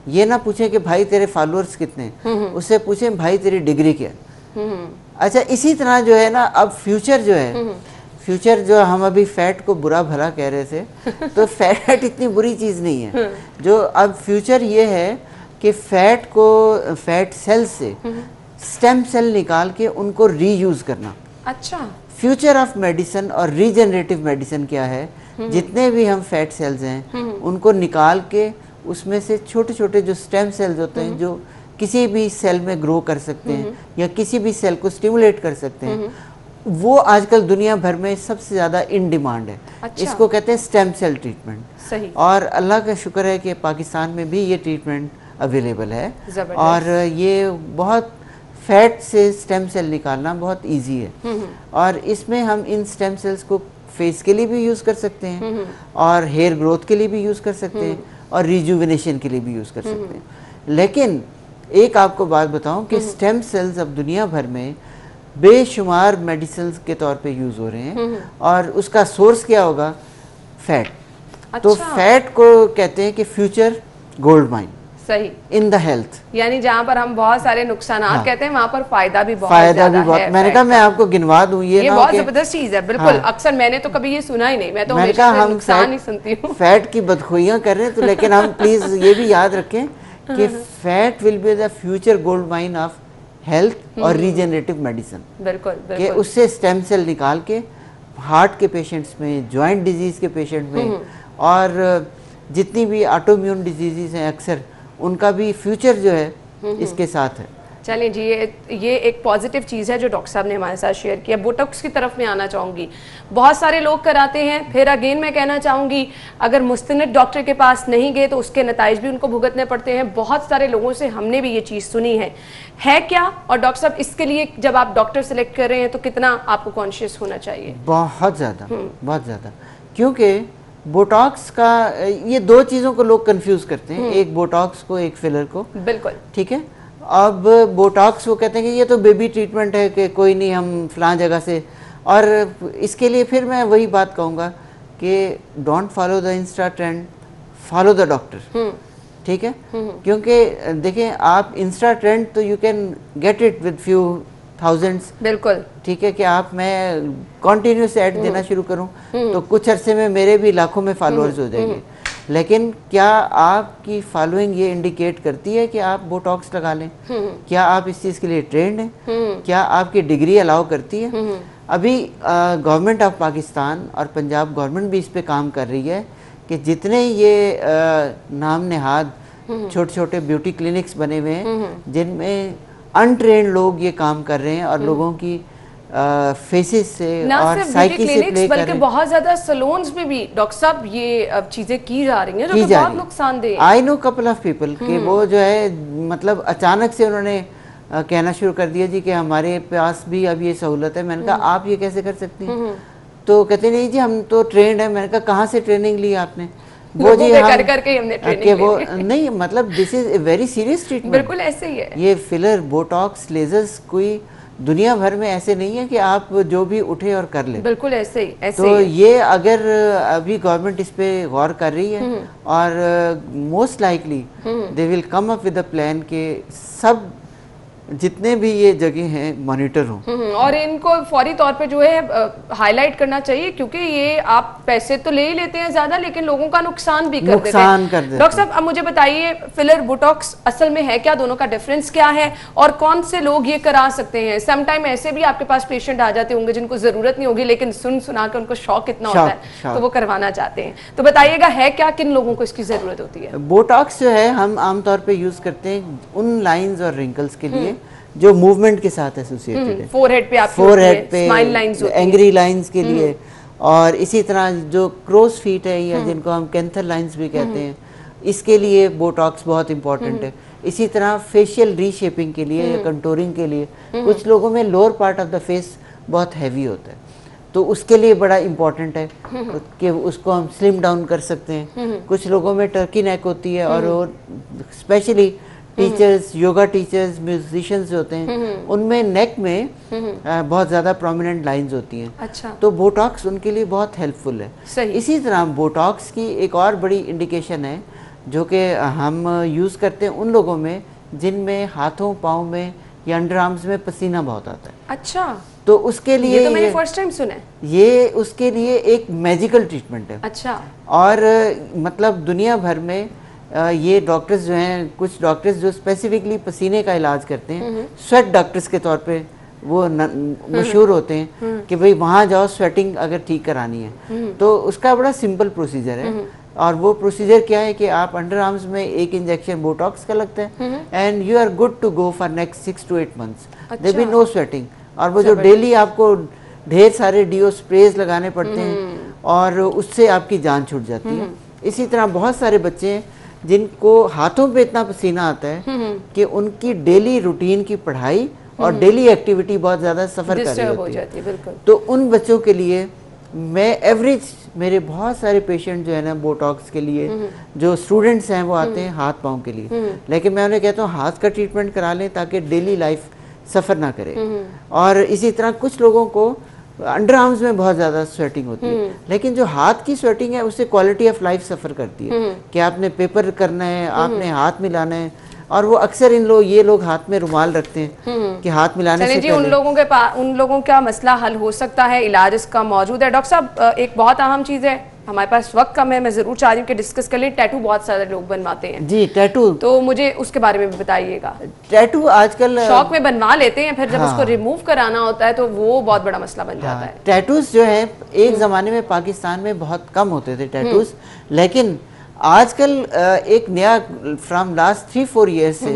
یہ نہ پوچھیں کہ بھائی تیرے فالوورز کتنے, اس سے پوچھیں بھائی تیری ڈگری کیا. اچھا, اسی طرح جو ہے نا اب فیوچر جو ہے, فیوچر جو ہم ابھی فیٹ کو برا بھلا کہہ رہے تھے, تو فیٹ اتنی بری چیز نہیں ہے. جو اب فیوچر یہ ہے کہ فیٹ کو فیٹ سیل سے سٹیم سیل نکال کے ان کو ری یوز کرنا. اچھا, فیوچر آف میڈیسن اور ریجنریٹو میڈیسن کیا ہے, جتنے بھی ہم فیٹ سیلز ہیں ان کو نکال کے اس میں سے چھوٹے چھوٹے جو سٹیم سیلز ہوتے ہیں جو کسی بھی سیل میں گرو کر سکتے ہیں یا کسی بھی سیل کو سٹیمولیٹ کر سکتے ہیں, وہ آج کل دنیا بھر میں سب سے زیادہ ان ڈیمانڈ ہے. اس کو کہتے ہیں سٹیم سیل ٹریٹمنٹ. صحیح, اور اللہ کا شکر ہے کہ پاکستان میں بھی یہ ٹریٹمنٹ اویلیبل ہے, اور یہ بہت فیٹ سے سٹیم سیل نکالنا بہت ایزی ہے. اور اس میں ہم ان سٹیم سیلز کو فیس کے لیے بھی یوز کر سکتے ہیں, اور ہیئر گروتھ کے لیے بھی یوز کر سکتے ہیں, اور ریجوینیشن کے لیے بھی یوز کر سکتے ہیں. لیکن ایک آپ کو بات بتاؤں کہ سٹیم سیلز اب دنیا بھر میں بے شمار میڈیسنز کے طور پہ یوز ہو رہے ہیں, اور اس کا سورس کیا ہوگا, فیٹ. تو فیٹ کو کہتے ہیں کہ فیوچر گولڈ مائن. صحیح, ان دا ہیلتھ, یعنی جہاں پر ہم بہت سارے نقصانات کہتے ہیں وہاں پر فائدہ بھی بہت زیادہ ہے. میں نے کہا میں آپ کو گنوا دوں, یہ بہت زبردست چیز ہے. بالکل, اکثر میں نے تو کبھی یہ سنا ہی نہیں, میں تو ہمیشہ سے نقصان ہی سنتی ہوں. فیٹ کی بدخوئیاں کر رہے ہیں تو, لیکن ہم پلیز یہ بھی یاد رکھیں کہ fat will be the future gold mine of health اور ریجنریٹو میڈیسن. بالکل, کہ اس سے سٹیم سیل نکال کے ہارٹ کے پیشنٹس میں, جوائنٹ ڈیزیز کے پیشنٹ میں, اور جتنی بھی آٹو امیون ڈیزیزز ہیں اکثر ان کا بھی فیوچر جو ہے اس کے ساتھ ہے. چلیں جی، یہ ایک پازیٹیو چیز ہے جو ڈاکٹر صاحب نے ہمارے ساتھ شیئر کیا. بوٹاکس کی طرف میں آنا چاہوں گی. بہت سارے لوگ کراتے ہیں، پھر اگین میں کہنا چاہوں گی اگر مستند ڈاکٹر کے پاس نہیں گئے تو اس کے نتائج بھی ان کو بھگتنے پڑتے ہیں. بہت سارے لوگوں سے ہم نے بھی یہ چیز سنی ہے کیا؟ اور ڈاکٹر صاحب اس کے لیے جب آپ ڈاکٹر سلیکٹ کر رہے ہیں تو کتنا آپ کو کانشیس ہونا چاہیے؟ بہت زیادہ کیونکہ بوٹاکس کا یہ دو چیزوں کو لوگ کنفیوز کرتے ہیں، ایک بوٹاکس کو، ایک فلر کو. بالکل ٹھیک ہے. اب بوٹاکس وہ کہتے ہیں کہ یہ تو بیبی ٹریٹمنٹ ہے کہ کوئی نہیں، ہم فلاں جگہ سے. اور اس کے لیے پھر میں وہی بات کہوں گا کہ don't follow the insta trend, follow the doctor. ٹھیک ہے. کیونکہ دیکھیں آپ انسٹا ٹرینڈ تو you can get it with few thousands. بالکل ٹھیک ہے کہ آپ میں کنٹینیوس ایڈ دینا شروع کروں تو کچھ عرصے میں میرے بھی لاکھوں میں فالوورز ہو جائیں گے. لیکن کیا آپ کی فالوئنگ یہ انڈیکیٹ کرتی ہے کہ آپ بوٹاکس لگا لیں؟ کیا آپ اس چیز کے لیے ٹرینڈ ہیں؟ کیا آپ کی ڈگری الاؤ کرتی ہے؟ ابھی گورنمنٹ آف پاکستان اور پنجاب گورنمنٹ بھی اس پہ کام کر رہی ہے کہ جتنے یہ نام نہاد چھوٹے چھوٹے بیوٹی کلینکس بنے ہوئے ہیں جن میں انٹرینڈ لوگ یہ کام کر رہے ہیں اور لوگوں کی فیسز سے اور سائیکی سے پلے کر رہے ہیں، بلکہ بہت زیادہ سلونز میں بھی ڈاکٹر صاحب یہ چیزیں کی جا رہی ہیں جو کہ بہت نقصان دہ. آئی نو کپل آف پیپل کہ وہ جو ہے مطلب اچانک سے انہوں نے کہنا شروع کر دیا جی کہ ہمارے پاس بھی اب یہ سہولت ہے. میں نے کہا آپ یہ کیسے کر سکتی ہیں؟ تو کہتے نہیں جی ہم تو ٹرینڈ ہیں. میں نے کہا کہاں سے ٹریننگ لی آپ نے؟ وہ جی کر کے ہم نے ٹریننگ وہ نہیں، مطلب دس از اے ویری سیریس ٹریٹمنٹ. بالکل ایسے ہی ہے. یہ فلر، بوٹاکس، لیزرز کوئی دنیا بھر میں ایسے نہیں ہے کہ آپ جو بھی اٹھے اور کر لیں. بالکل ایسے ہی. تو یہ اگر ابھی گورنمنٹ اس پہ غور کر رہی ہے اور most likely they will come up with a plan کہ سب جتنے بھی یہ جگہ ہیں مانیٹر ہوں اور ان کو فوری طور پہ جو ہے ہائی لائٹ کرنا چاہیے کیونکہ یہ آپ پیسے تو لے ہی لیتے ہیں زیادہ لیکن لوگوں کا نقصان بھی کر دیتے ہیں. ڈاکٹر صاحب اب مجھے بتائیے فلر بوٹاکس اصل میں ہے کیا؟ دونوں کا ڈفرینس کیا ہے اور کون سے لوگ یہ کرا سکتے ہیں؟ سم ٹائم ایسے بھی آپ کے پاس پیشنٹ آ جاتے ہوں گے جن کو ضرورت نہیں ہوگی لیکن سنا کے ان کو شوق اتنا ہوتا ہے تو وہ کروانا چاہتے ہیں. تو بتائیے گا ہے کیا، کن لوگوں کو اس کی ضرورت ہوتی ہے؟ بوٹاکس جو ہے ہم عام طور پہ یوز کرتے ہیں ان لائنز اور رنکلز کے لیے جو موومنٹ کے ساتھ ایسوسیٹڈ ہے. فور ہیڈ پہ اینگری لائنز کے لیے، اور اسی طرح جو کروز فیٹ ہے یا جن کو ہم کینتھر لائنز بھی کہتے ہیں اس کے لیے بوٹاکس بہت امپورٹنٹ ہے. اسی طرح فیشیل ری شیپنگ کے لیے یا کنٹورنگ کے لیے کچھ لوگوں میں lower part of the face بہت ہیوی ہوتا ہے تو اس کے لیے بڑا امپورٹنٹ ہے کہ اس کو ہم سلم ڈاؤن کر سکتے ہیں. کچھ لوگوں میں ٹرکی نیک ہوتی ہے اور وہ specially teachers, yoga teachers, musicians جو ہوتے ہیں ان میں نیک میں بہت زیادہ پرومیننٹ لائنز ہوتی ہیں تو بوٹاکس ان کے لیے بہت ہیلپ فل ہے. اسی طرح بوٹاکس کی ایک اور بڑی انڈیکیشن ہے جو کہ ہم یوز کرتے ہیں ان لوگوں میں جن میں ہاتھوں پاؤں میں یا انڈر آرمز میں پسینہ بہت آتا ہے. اچھا. تو اس کے لیے یہ تو میں نے فرسٹ ٹائم سنا ہے. یہ اس کے لیے ایک میجیکل ٹریٹمنٹ ہے. اچھا. اور مطلب دنیا بھر میں یہ ڈاکٹرز جو ہیں، کچھ ڈاکٹرز جو اسپیسیفکلی پسینے کا علاج کرتے ہیں، سویٹ ڈاکٹرز کے طور پہ وہ مشہور ہوتے ہیں کہ بھئی وہاں جاؤ سویٹنگ اگر ٹھیک کرانی ہے تو اس کا بڑا سمپل پروسیجر ہے. اور وہ پروسیجر کیا ہے کہ آپ انڈر آرمز میں ایک انجیکشن بوٹاکس کا لگتا ہے and you are good to go for next 6 to 8 months. There be no sweating. اور وہ جو ڈیلی آپ کو ڈھیر سارے ڈیو اسپریز لگانے پڑتے ہیں اور اس سے آپ کی جان چھوٹ جاتی ہے. اسی طرح بہت سارے بچے ہیں جن کو ہاتھوں پہ اتنا پسینہ آتا ہے کہ ان کی ڈیلی روٹین کی پڑھائی اور ڈیلی ایکٹیویٹی بہت زیادہ سفر کر رہی ہوتی ہے. تو ان بچوں کے لیے میں ایوریج میرے بہت سارے پیشنٹ جو ہے نا بوٹاکس کے لیے جو اسٹوڈنٹس ہیں وہ آتے ہیں ہاتھ پاؤں کے لیے، لیکن میں انہیں کہتا ہوں ہاتھ کا ٹریٹمنٹ کرا لیں تاکہ ڈیلی لائف سفر نہ کرے. اور اسی طرح کچھ لوگوں کو انڈر آرمز میں بہت زیادہ سویٹنگ ہوتی ہے لیکن جو ہاتھ کی سویٹنگ ہے اس سے کوالٹی آف لائف سفر کرتی ہے کہ آپ نے پیپر کرنا ہے، آپ نے ہاتھ ملانا ہے. اور وہ اکثر یہ لوگ ہاتھ میں رومال رکھتے ہیں کہ ہاتھ ملانے سے پہلے ان لوگوں کا مسئلہ حل ہو سکتا ہے، علاج اس کا موجود ہے. ڈاکٹر صاحب ایک بہت اہم چیز ہے، ہمارے پاس وقت کم ہے، میں ضرور چاہ رہی ہوں کہ ڈسکس کر لیں. ٹیٹو بہت سارے لوگ بنواتے ہیں. جی ٹیٹو، تو مجھے اس کے بارے میں بھی بتائیے گا. ٹیٹو آج کل شوق میں بنوا لیتے ہیں، پھر جب اس کو ریموو کرانا ہوتا ہے تو وہ بہت بڑا مسئلہ بن جاتا ہے. ٹیٹوز جو ہے ایک زمانے میں پاکستان میں بہت کم ہوتے تھے ٹیٹوز، لیکن آج کل ایک نیا فرام لاسٹ 3-4 years سے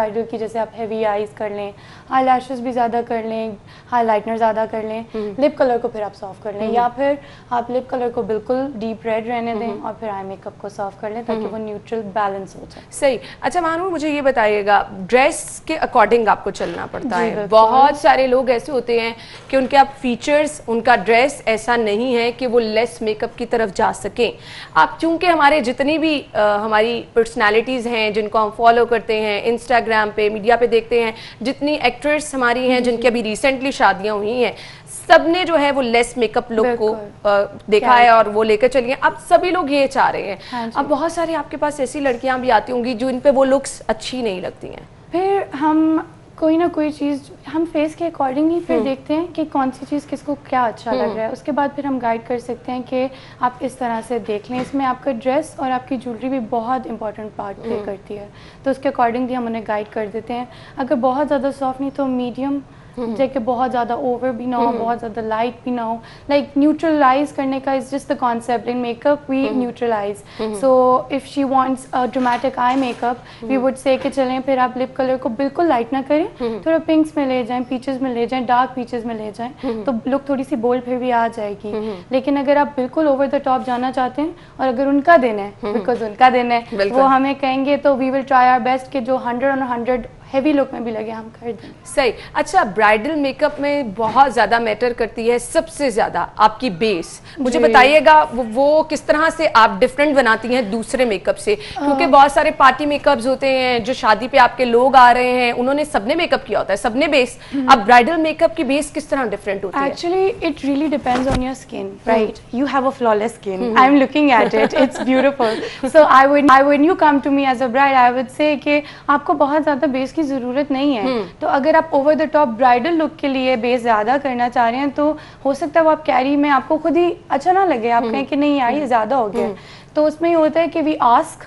برائڈل کی جیسے آپ ہیوی آئیز کر لیں, آئی لیشز بھی زیادہ کر لیں, ہائی لائٹنر زیادہ کر لیں, لپ کلر کو پھر آپ صاف کر لیں, یا پھر آپ لپ کلر کو بالکل ڈیپ ریڈ رہنے دیں اور پھر آئی میک اپ کو صاف کر لیں تاکہ وہ نیوٹرل بیلنس ہو جائے. صحیح. اچھا مانو مجھے یہ بتائیے گا, ڈریس کے اکارڈنگ آپ کو چلنا پڑتا ہے. بہت سارے لوگ ایسے ہوتے ہیں کہ ان کے اب فیچرز, ان کا ڈریس ایسا نہیں ہے کہ وہ لیس میک اپ کی طرف جا سکیں. آپ چونکہ ہمارے جتنی بھی ہماری پرسنالٹیز ہیں جن کو ہم فالو کرتے ہیں انسٹاگرام پہ, میڈیا پہ دیکھتے ہیں, جتنی ایکٹرس ہماری ہیں جن کی ابھی ریسنٹلی شادیاں ہوئی ہیں, سب نے جو ہے وہ لیس میک اپ لک کو دیکھا ہے اور وہ لے کر چلی ہیں. اب سبھی لوگ یہ چاہ رہے ہیں. اب بہت ساری آپ کے پاس ایسی لڑکیاں بھی آتی ہوں گی جو ان پہ وہ لکس اچھی نہیں لگتی ہیں. پھر ہم کوئی نہ کوئی چیز ہم فیس کے اکارڈنگ ہی پھر دیکھتے ہیں کہ کون سی چیز کس کو کیا اچھا لگ رہا ہے. اس کے بعد پھر ہم گائیڈ کر سکتے ہیں کہ آپ اس طرح سے دیکھ لیں. اس میں آپ کا ڈریس اور آپ کی جویلری بھی بہت امپورٹنٹ پارٹ پلے کرتی ہے, تو اس کے اکارڈنگلی ہم انہیں گائیڈ کر دیتے ہیں. اگر بہت زیادہ سافٹ نہیں تو میڈیم, کہ بہت زیادہ اوور بھی نہ ہو, بہت زیادہ لائٹ بھی نہ ہو. لائک نیوٹرلائز کرنے کا is just the concept in makeup, we neutralize. So if she wants dramatic eye makeup we would سے کہ چلیں پھر آپ لپ کلر کو بالکل لائٹ نہ کریں, تھوڑا پنکس میں لے جائیں, پیچز میں لے جائیں, ڈارک پیچز میں لے جائیں, تو لک تھوڑی سی بولڈ پھر بھی آ جائے گی. لیکن اگر آپ بالکل اوور دا ٹاپ جانا چاہتے ہیں اور اگر ان کا دن ہے, بیکاز ان کا دن ہے, وہ ہمیں کہیں گے تو وی ول ٹرائی آور بیسٹ کہ جو 100 ہیوی لک میں بھی لگے ہم کر دیں. صحیح. اچھا برائڈل میک اپ میں بہت زیادہ میٹر کرتی ہے سب سے زیادہ آپ کی بیس. مجھے بتائیے گا وہ کس طرح سے آپ ڈفرینٹ بناتی ہیں دوسرے میک اپ سے, کیونکہ بہت سارے پارٹی میک اپز ہوتے ہیں جو شادی پہ آپ کے لوگ آ رہے ہیں, انہوں نے سب نے میک اپ کیا ہوتا ہے, سب نے بیس. اب برائڈل میک اپ کی بیس کس طرح ڈفرینٹ ہوتی ہے؟ Actually it really depends on your skin, right. You have a flawless skin, I am looking at it, it's beautiful. So when you come to me as a bride, I would say کہ آپ کو بہت زیادہ بیس کی ضرورت نہیں ہے. تو اگر آپ اوور دا ٹاپ برائڈل لک کے لیے بیس زیادہ کرنا چاہ رہے ہیں تو ہو سکتا ہے وہ آپ کیری میں آپ کو خود ہی اچھا نہ لگے, آپ کہیں کہ نہیں یار یہ زیادہ ہو گیا. تو اس میں یہ ہوتا ہے کہ we ask,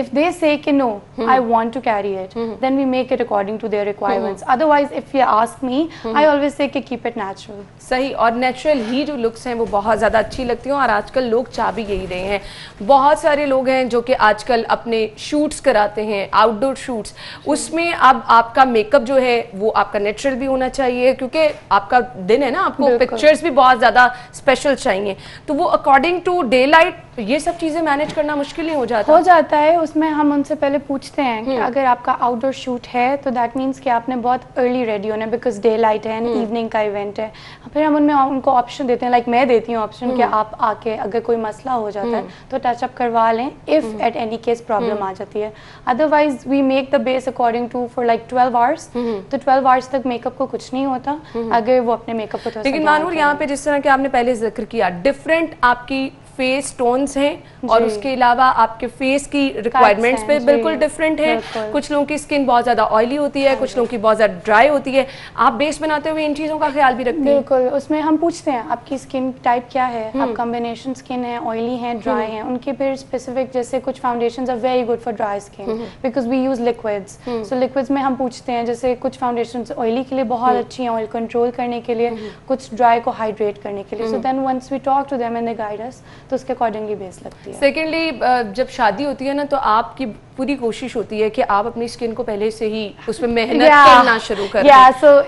if they say کہ no, I want to carry it, then we make it according to their requirements. Otherwise, if you ask me, I always say کہ keep it natural. صحیح. اور نیچرل ہی جو looks ہیں وہ بہت زیادہ اچھی لگتی ہیں, اور آج کل لوگ چاہ بھی یہی رہے ہیں. بہت سارے لوگ ہیں جو کہ آج کل اپنے شوٹس کراتے ہیں, آؤٹ ڈور شوٹس, اس میں اب آپ کا میک اپ جو ہے وہ آپ کا نیچرل بھی ہونا چاہیے, کیونکہ آپ کا دن ہے نا, آپ کو پکچرز بھی بہت زیادہ اسپیشل چاہیے. تو وہ اکارڈنگ ٹو ڈے لائٹ یہ سب چیزیں مینیج کرنا مشکل نہیں ہو جاتا ہے. اس میں ہم ان سے پہلے پوچھتے ہیں کہ اگر آپ کا آؤٹ ڈور شوٹ ہے تو دیٹ مینس کہ آپ نے بہت ارلی ریڈی ہونا ہے, بیکاز ڈے لائٹ ہے, ایوننگ کا ایونٹ ہے. پھر ہم ان کو آپشن دیتے ہیں, لائک میں دیتی ہوں آپشن کہ آپ آ کے اگر کوئی مسئلہ ہو جاتا ہے تو ٹچ اپ کروا لیں if at any case problem آ جاتی ہے. Otherwise we make the base according to for like 12 hours, تو 12 آورس تک میک اپ کو کچھ نہیں ہوتا اگر وہ اپنے میک اپ کو. لیکن مانور یہاں پہ جس طرح کہ آپ نے پہلے ذکر کیا, ڈفرینٹ آپ کی فیس ٹونز ہیں اور اس کے علاوہ آپ کے فیس کی ریکوائرمنٹس پہ بالکل ڈفرینٹ ہیں. کچھ لوگوں کی اسکن بہت زیادہ آئلی ہوتی ہے, کچھ لوگوں کی بہت زیادہ ڈرائی ہوتی ہے. آپ بیس بناتے ہوئے ان چیزوں کا خیال بھی رکھتے ہیں؟ بالکل. اس میں ہم پوچھتے ہیں آپ کی اسکن ٹائپ کیا ہے, آپ کمبینیشن اسکن ہے, آئلی ہیں, ڈرائی ہیں. ان کے پھر اسپیسیفک جیسے کچھ foundations are very good for dry skin because we use liquids. So liquids میں ہم پوچھتے ہیں جیسے کچھ فاؤنڈیشنز آئلی کے لیے بہت اچھی ہیں, آئل کنٹرول کرنے کے لیے, کچھ ڈرائی کو ہائیڈریٹ کرنے کے لیے. So then once we talk to them and they guide us, تو اس کے اکارڈنگلی بیس لگتی ہے. سیکنڈلی جب شادی ہوتی ہے نا تو آپ کی پوری کوشش ہوتی ہے کہ آپ اپنی اسکن کو پہلے سے ہی اس میں محنت کرنا شروع کر دیں,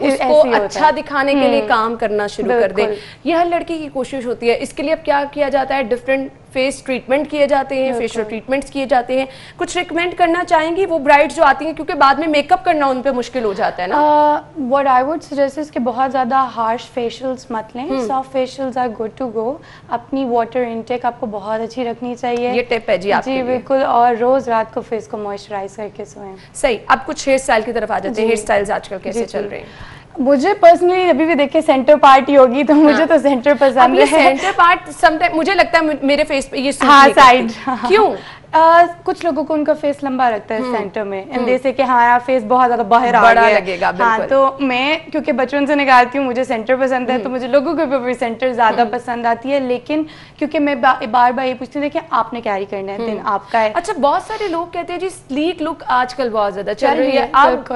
اس کو اچھا دکھانے کے لیے کام کرنا شروع کر دیں. یہ ہر لڑکی کی کوشش ہوتی ہے. اس کے لیے اب کیا کیا جاتا ہے, ڈفرینٹ فیس ٹریٹمنٹ کیے جاتے ہیں, فیشیل ٹریٹمنٹس کیے جاتے ہیں. کچھ ریکمینڈ کرنا چاہیں گی وہ برائڈ جو آتی ہیں, کیونکہ بعد میں میک اپ کرنا ان پہ مشکل ہو جاتا ہے نا؟ what I would suggest is کہ بہت زیادہ ہارش فیشیلز مت لیں. Soft facials are good to go. اپنی واٹر انٹیک آپ کو بہت اچھی رکھنی چاہیے. یہ ٹپ ہے جی آپ کے لیے. جی بالکل. اور روز رات کو فیس کو موئسچرائز کر کے سوئیں. صحیح. اب کچھ ہیئر اسٹائل کی طرف آ جاتے ہیں. ہیئر اسٹائلز آج کل کیسے چل رہے ہیں؟ مجھے پرسنلی ابھی بھی دیکھیں سینٹر پارٹ ہی ہوگی تو مجھے تو سینٹر پسند ہے. سینٹر پارٹ سم ٹائم مجھے لگتا ہے میرے فیس پہ یہ سائڈ. کیوں؟ کچھ لوگوں کو ان کا فیس لمبا رکھتا ہے سینٹر میں, جیسے کہ ہمارا فیس بہت زیادہ باہر بڑا لگے گا. ہاں تو میں کیونکہ بچپن سے نکالتی ہوں, مجھے سینٹر پسند ہے, تو مجھے لوگوں کو بھی سینٹر زیادہ پسند آتی ہے. لیکن کیونکہ میں بار بار یہ پوچھتی ہوں کہ آپ نے کیری کرنا ہے, دن آپ کا ہے. اچھا بہت سارے لوگ کہتے ہیں جی سلیک لک آج کل بہت زیادہ چل رہی ہے. آپ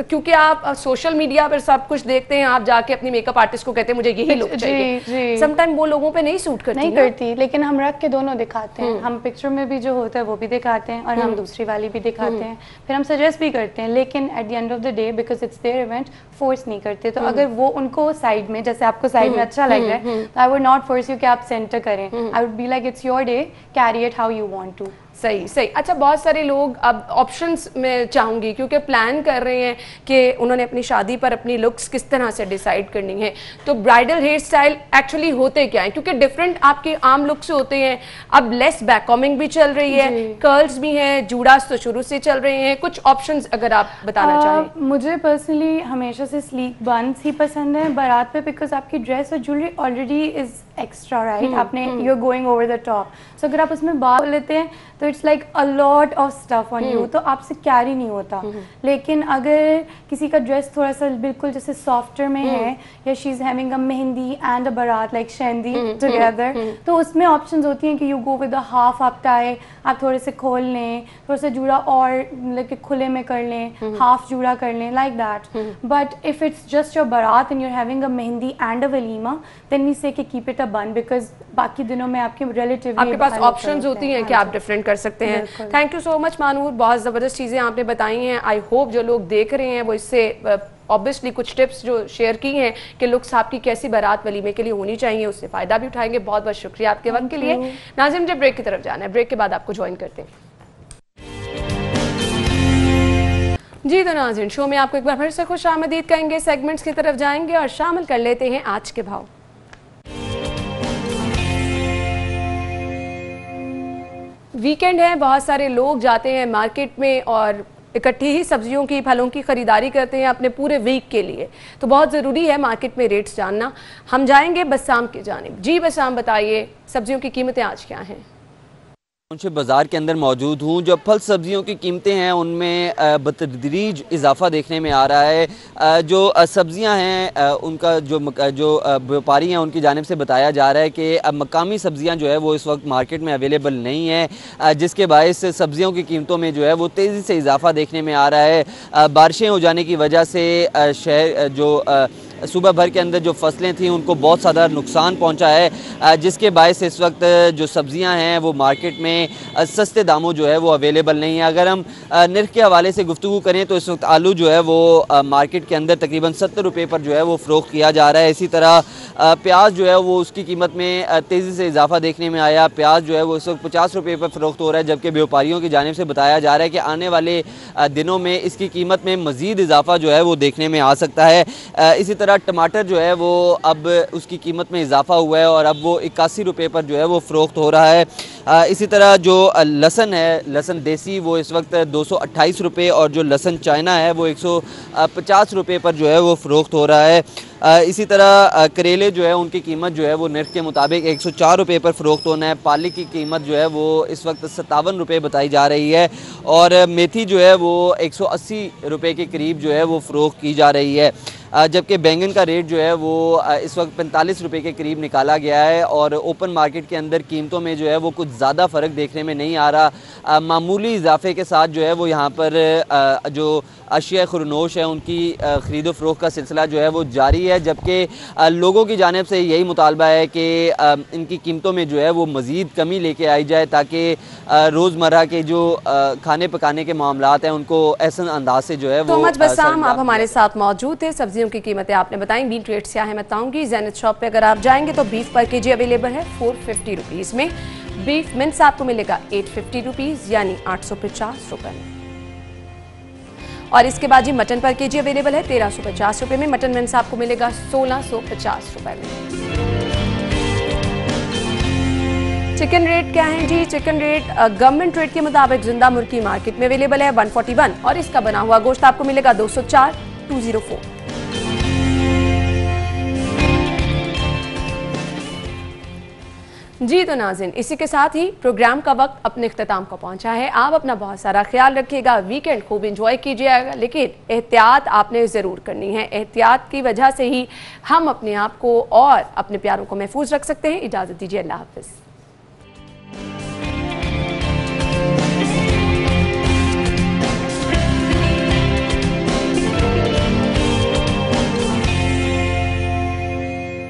کیونکہ آپ سوشل میڈیا پر سب کچھ دیکھتے ہیں, آپ جا کے اپنی میک اپ آرٹسٹ کو کہتے ہیں مجھے یہی لک چاہیے. سم ٹائم وہ لوگوں پہ نہیں سوٹ کرتی, لیکن ہم رکھ کے دونوں دکھاتے ہیں. ہم پکچر میں بھی جو ہوتا ہے وہ بھی دکھاتے ہیں اور ہم دوسری والی بھی دکھاتے ہیں, پھر ہم سجیسٹ بھی کرتے ہیں, لیکن at the end of the day because it's their event force نہیں کرتے. تو اگر وہ ان کو سائڈ میں, جیسے آپ کو سائڈ میں اچھا لگ رہا ہے, تو I would not force you کہ آپ سینٹر کریں. I would be like it's your day, carry it how you want to. صحیح صحیح. اچھا, بہت سارے لوگ اب آپشنس میں چاہوں گی کیونکہ پلان کر رہے ہیں کہ انہوں نے اپنی شادی پر اپنی لکس کس طرح سے ڈیسائیڈ کرنی ہے, تو برائڈل ہیئر اسٹائل ایکچولی ہوتے کیا ہیں, کیونکہ ڈفرینٹ آپ کے عام لکس ہوتے ہیں. اب لیس بیک کامنگ بھی چل رہی ہے, کرلز بھی ہیں, جوڑاس تو شروع سے چل رہے ہیں, کچھ آپشنز اگر آپ بتانا چاہیں. مجھے پرسنلی ہمیشہ سے سلیک بنس ہی پسند ہے بارات پہ, بیکاز آپ کی ڈریس اور jewellery already is extra, right, آپ نے you are going over the top. So اگر آپ اس میں بال لیتے ہیں تو it's like a lot of stuff on you, تو آپ سے کیری نہیں ہوتا. لیکن اگر کسی کا ڈریس تھوڑا سا بالکل جیسے سافٹر میں ہے, یا شی is having a mehndi and اے بارات لائک شہندی ٹوگیدر, تو اس میں آپشنز ہوتی ہیں کہ you go with a half up tie, آپ تھوڑے سے کھول لیں, تھوڑا سا جوڑا اور مطلب کہ کھلے میں کر لیں, ہاف جوڑا کر لیں, like that. But if it's just your baraat and you are having a mehndi and a walima, then we say کہ keep it a bun, because باقی دنوں میں آپ کے ریلیٹیولی آپ کے پاس آپشنز ہوتی ہیں کہ آپ ڈفرینٹ کر سکتے ہیں. تھینک یو سو مچ مانور, بہت زبردست چیزیں آپ نے بتائی ہیں. آئی ہوپ جو لوگ دیکھ رہے ہیں وہ اس سے obviously کچھ ٹپس جو شیئر کی ہیں کہ لکس آپ کی کیسی بارات ولیمے کے لیے ہونی چاہیے, اس سے فائدہ بھی اٹھائیں گے. بہت بہت شکریہ آپ کے وقت کے لیے. ناظرین, مجھے بریک کی طرف جانا ہے, بریک کے بعد آپ کو جوائن کرتے ہیں. جی تو ناظرین, شو میں آپ کو ایک بار پھر سے خوش آمدید کہیں گے. سیگمنٹس کی طرف جائیں گے اور شامل کر لیتے ہیں آج کے بھاؤ. ویکینڈ ہے, بہت سارے لوگ جاتے ہیں مارکیٹ میں اور اکٹھی ہی سبزیوں کی, پھلوں کی خریداری کرتے ہیں اپنے پورے ویک کے لیے. تو بہت ضروری ہے مارکیٹ میں ریٹس جاننا. ہم جائیں گے بسام کی جانب. جی بسام, بتائیے سبزیوں کی قیمتیں آج کیا ہیں؟ ٹاؤن بازار کے اندر موجود ہوں. جو پھل سبزیوں کی قیمتیں ہیں ان میں بتدریج اضافہ دیکھنے میں آ رہا ہے. جو سبزیاں ہیں ان کا جو بیوپاری ہیں ان کی جانب سے بتایا جا رہا ہے کہ مقامی سبزیاں جو ہے وہ اس وقت مارکیٹ میں اویلیبل نہیں ہیں, جس کے باعث سبزیوں کی قیمتوں میں جو ہے وہ تیزی سے اضافہ دیکھنے میں آ رہا ہے. بارشیں ہو جانے کی وجہ سے شہر جو صوبہ بھر کے اندر جو فصلیں تھیں ان کو بہت زیادہ نقصان پہنچا ہے, جس کے باعث اس وقت جو سبزیاں ہیں وہ مارکیٹ میں سستے داموں جو ہے وہ اویلیبل نہیں ہیں. اگر ہم نرخ کے حوالے سے گفتگو کریں تو اس وقت آلو جو ہے وہ مارکیٹ کے اندر تقریباً 70 روپے پر جو ہے وہ فروخت کیا جا رہا ہے. اسی طرح پیاز جو ہے وہ اس کی قیمت میں تیزی سے اضافہ دیکھنے میں آیا. پیاز جو ہے وہ اس وقت 50 روپے پر فروخت ہو رہا ہے, جبکہ بیوپاریوں کی جانب سے بتایا جا رہا ہے کہ آنے والے دنوں میں اس کی قیمت میں مزید اضافہ جو ہے وہ دیکھنے میں آ سکتا ہے. اسی طرح ٹماٹر جو ہے وہ اب اس کی قیمت میں اضافہ ہوا ہے اور اب وہ 81 روپے پر جو ہے وہ فروخت ہو رہا ہے. اسی طرح جو لہسن ہے, لہسن دیسی, وہ اس وقت 228 روپے اور جو لہسن چائنا ہے وہ 150 روپے پر جو ہے وہ فروخت ہو رہا ہے. اسی طرح کریلے جو ہے ان کی قیمت جو ہے وہ نرخ کے مطابق 104 روپے پر فروخت ہونا ہے. پالک کی قیمت جو ہے وہ اس وقت 57 روپے بتائی جا رہی ہے اور میتھی جو ہے وہ 180 روپے کے قریب جو ہے وہ فروخت کی جا رہی ہے. جبکہ بینگن کا ریٹ جو ہے وہ اس وقت 45 روپے کے قریب نکالا گیا ہے اور اوپن مارکیٹ کے اندر قیمتوں میں جو ہے وہ کچھ زیادہ فرق دیکھنے میں نہیں آ رہا. معمولی اضافے کے ساتھ جو ہے وہ یہاں پر جو اشیاء خرنوش ہیں ان کی خرید و فروخت کا سلسلہ جو ہے وہ جاری ہے, جبکہ لوگوں کی جانب سے یہی مطالبہ ہے کہ ان کی قیمتوں میں جو ہے وہ مزید کمی لے کے آئی جائے تاکہ روزمرہ کے جو کھانے پکانے کے معاملات ہیں ان کو احسن انداز سے جو ہے وہ. تو مچ بسام, آپ ہمارے ساتھ موجود تھے. سبزیوں کی قیمتیں آپ نے بتائیں. بیٹ ریٹ سے میں بتاؤں گی. زینت شاپ پہ اگر آپ جائیں گے تو بیف پر کے جی اویلیبل ہے 450 روپیز میں. بیف منس آپ کو ملے گا 850 روپیز یعنی 850 روپے میں. اور اس کے بعد جی مٹن پر کے جی اویلیبل ہے 1350 روپے میں. مٹن منس آپ کو ملے گا 1650 روپے میں. چکن ریٹ کیا ہے جی؟ چکن ریٹ گورنمنٹ ریٹ کے مطابق زندہ مرغی مارکیٹ میں اویلیبل ہے 141 اور اس کا بنا ہوا گوشت آپ کو ملے گا 204. جی تو ناظرین, اسی کے ساتھ ہی پروگرام کا وقت اپنے اختتام کو پہنچا ہے. آپ اپنا بہت سارا خیال رکھیے گا, ویکینڈ خوب انجوائے کیجیے گا, لیکن احتیاط آپ نے ضرور کرنی ہے. احتیاط کی وجہ سے ہی ہم اپنے آپ کو اور اپنے پیاروں کو محفوظ رکھ سکتے ہیں. اجازت دیجیے, اللہ حافظ.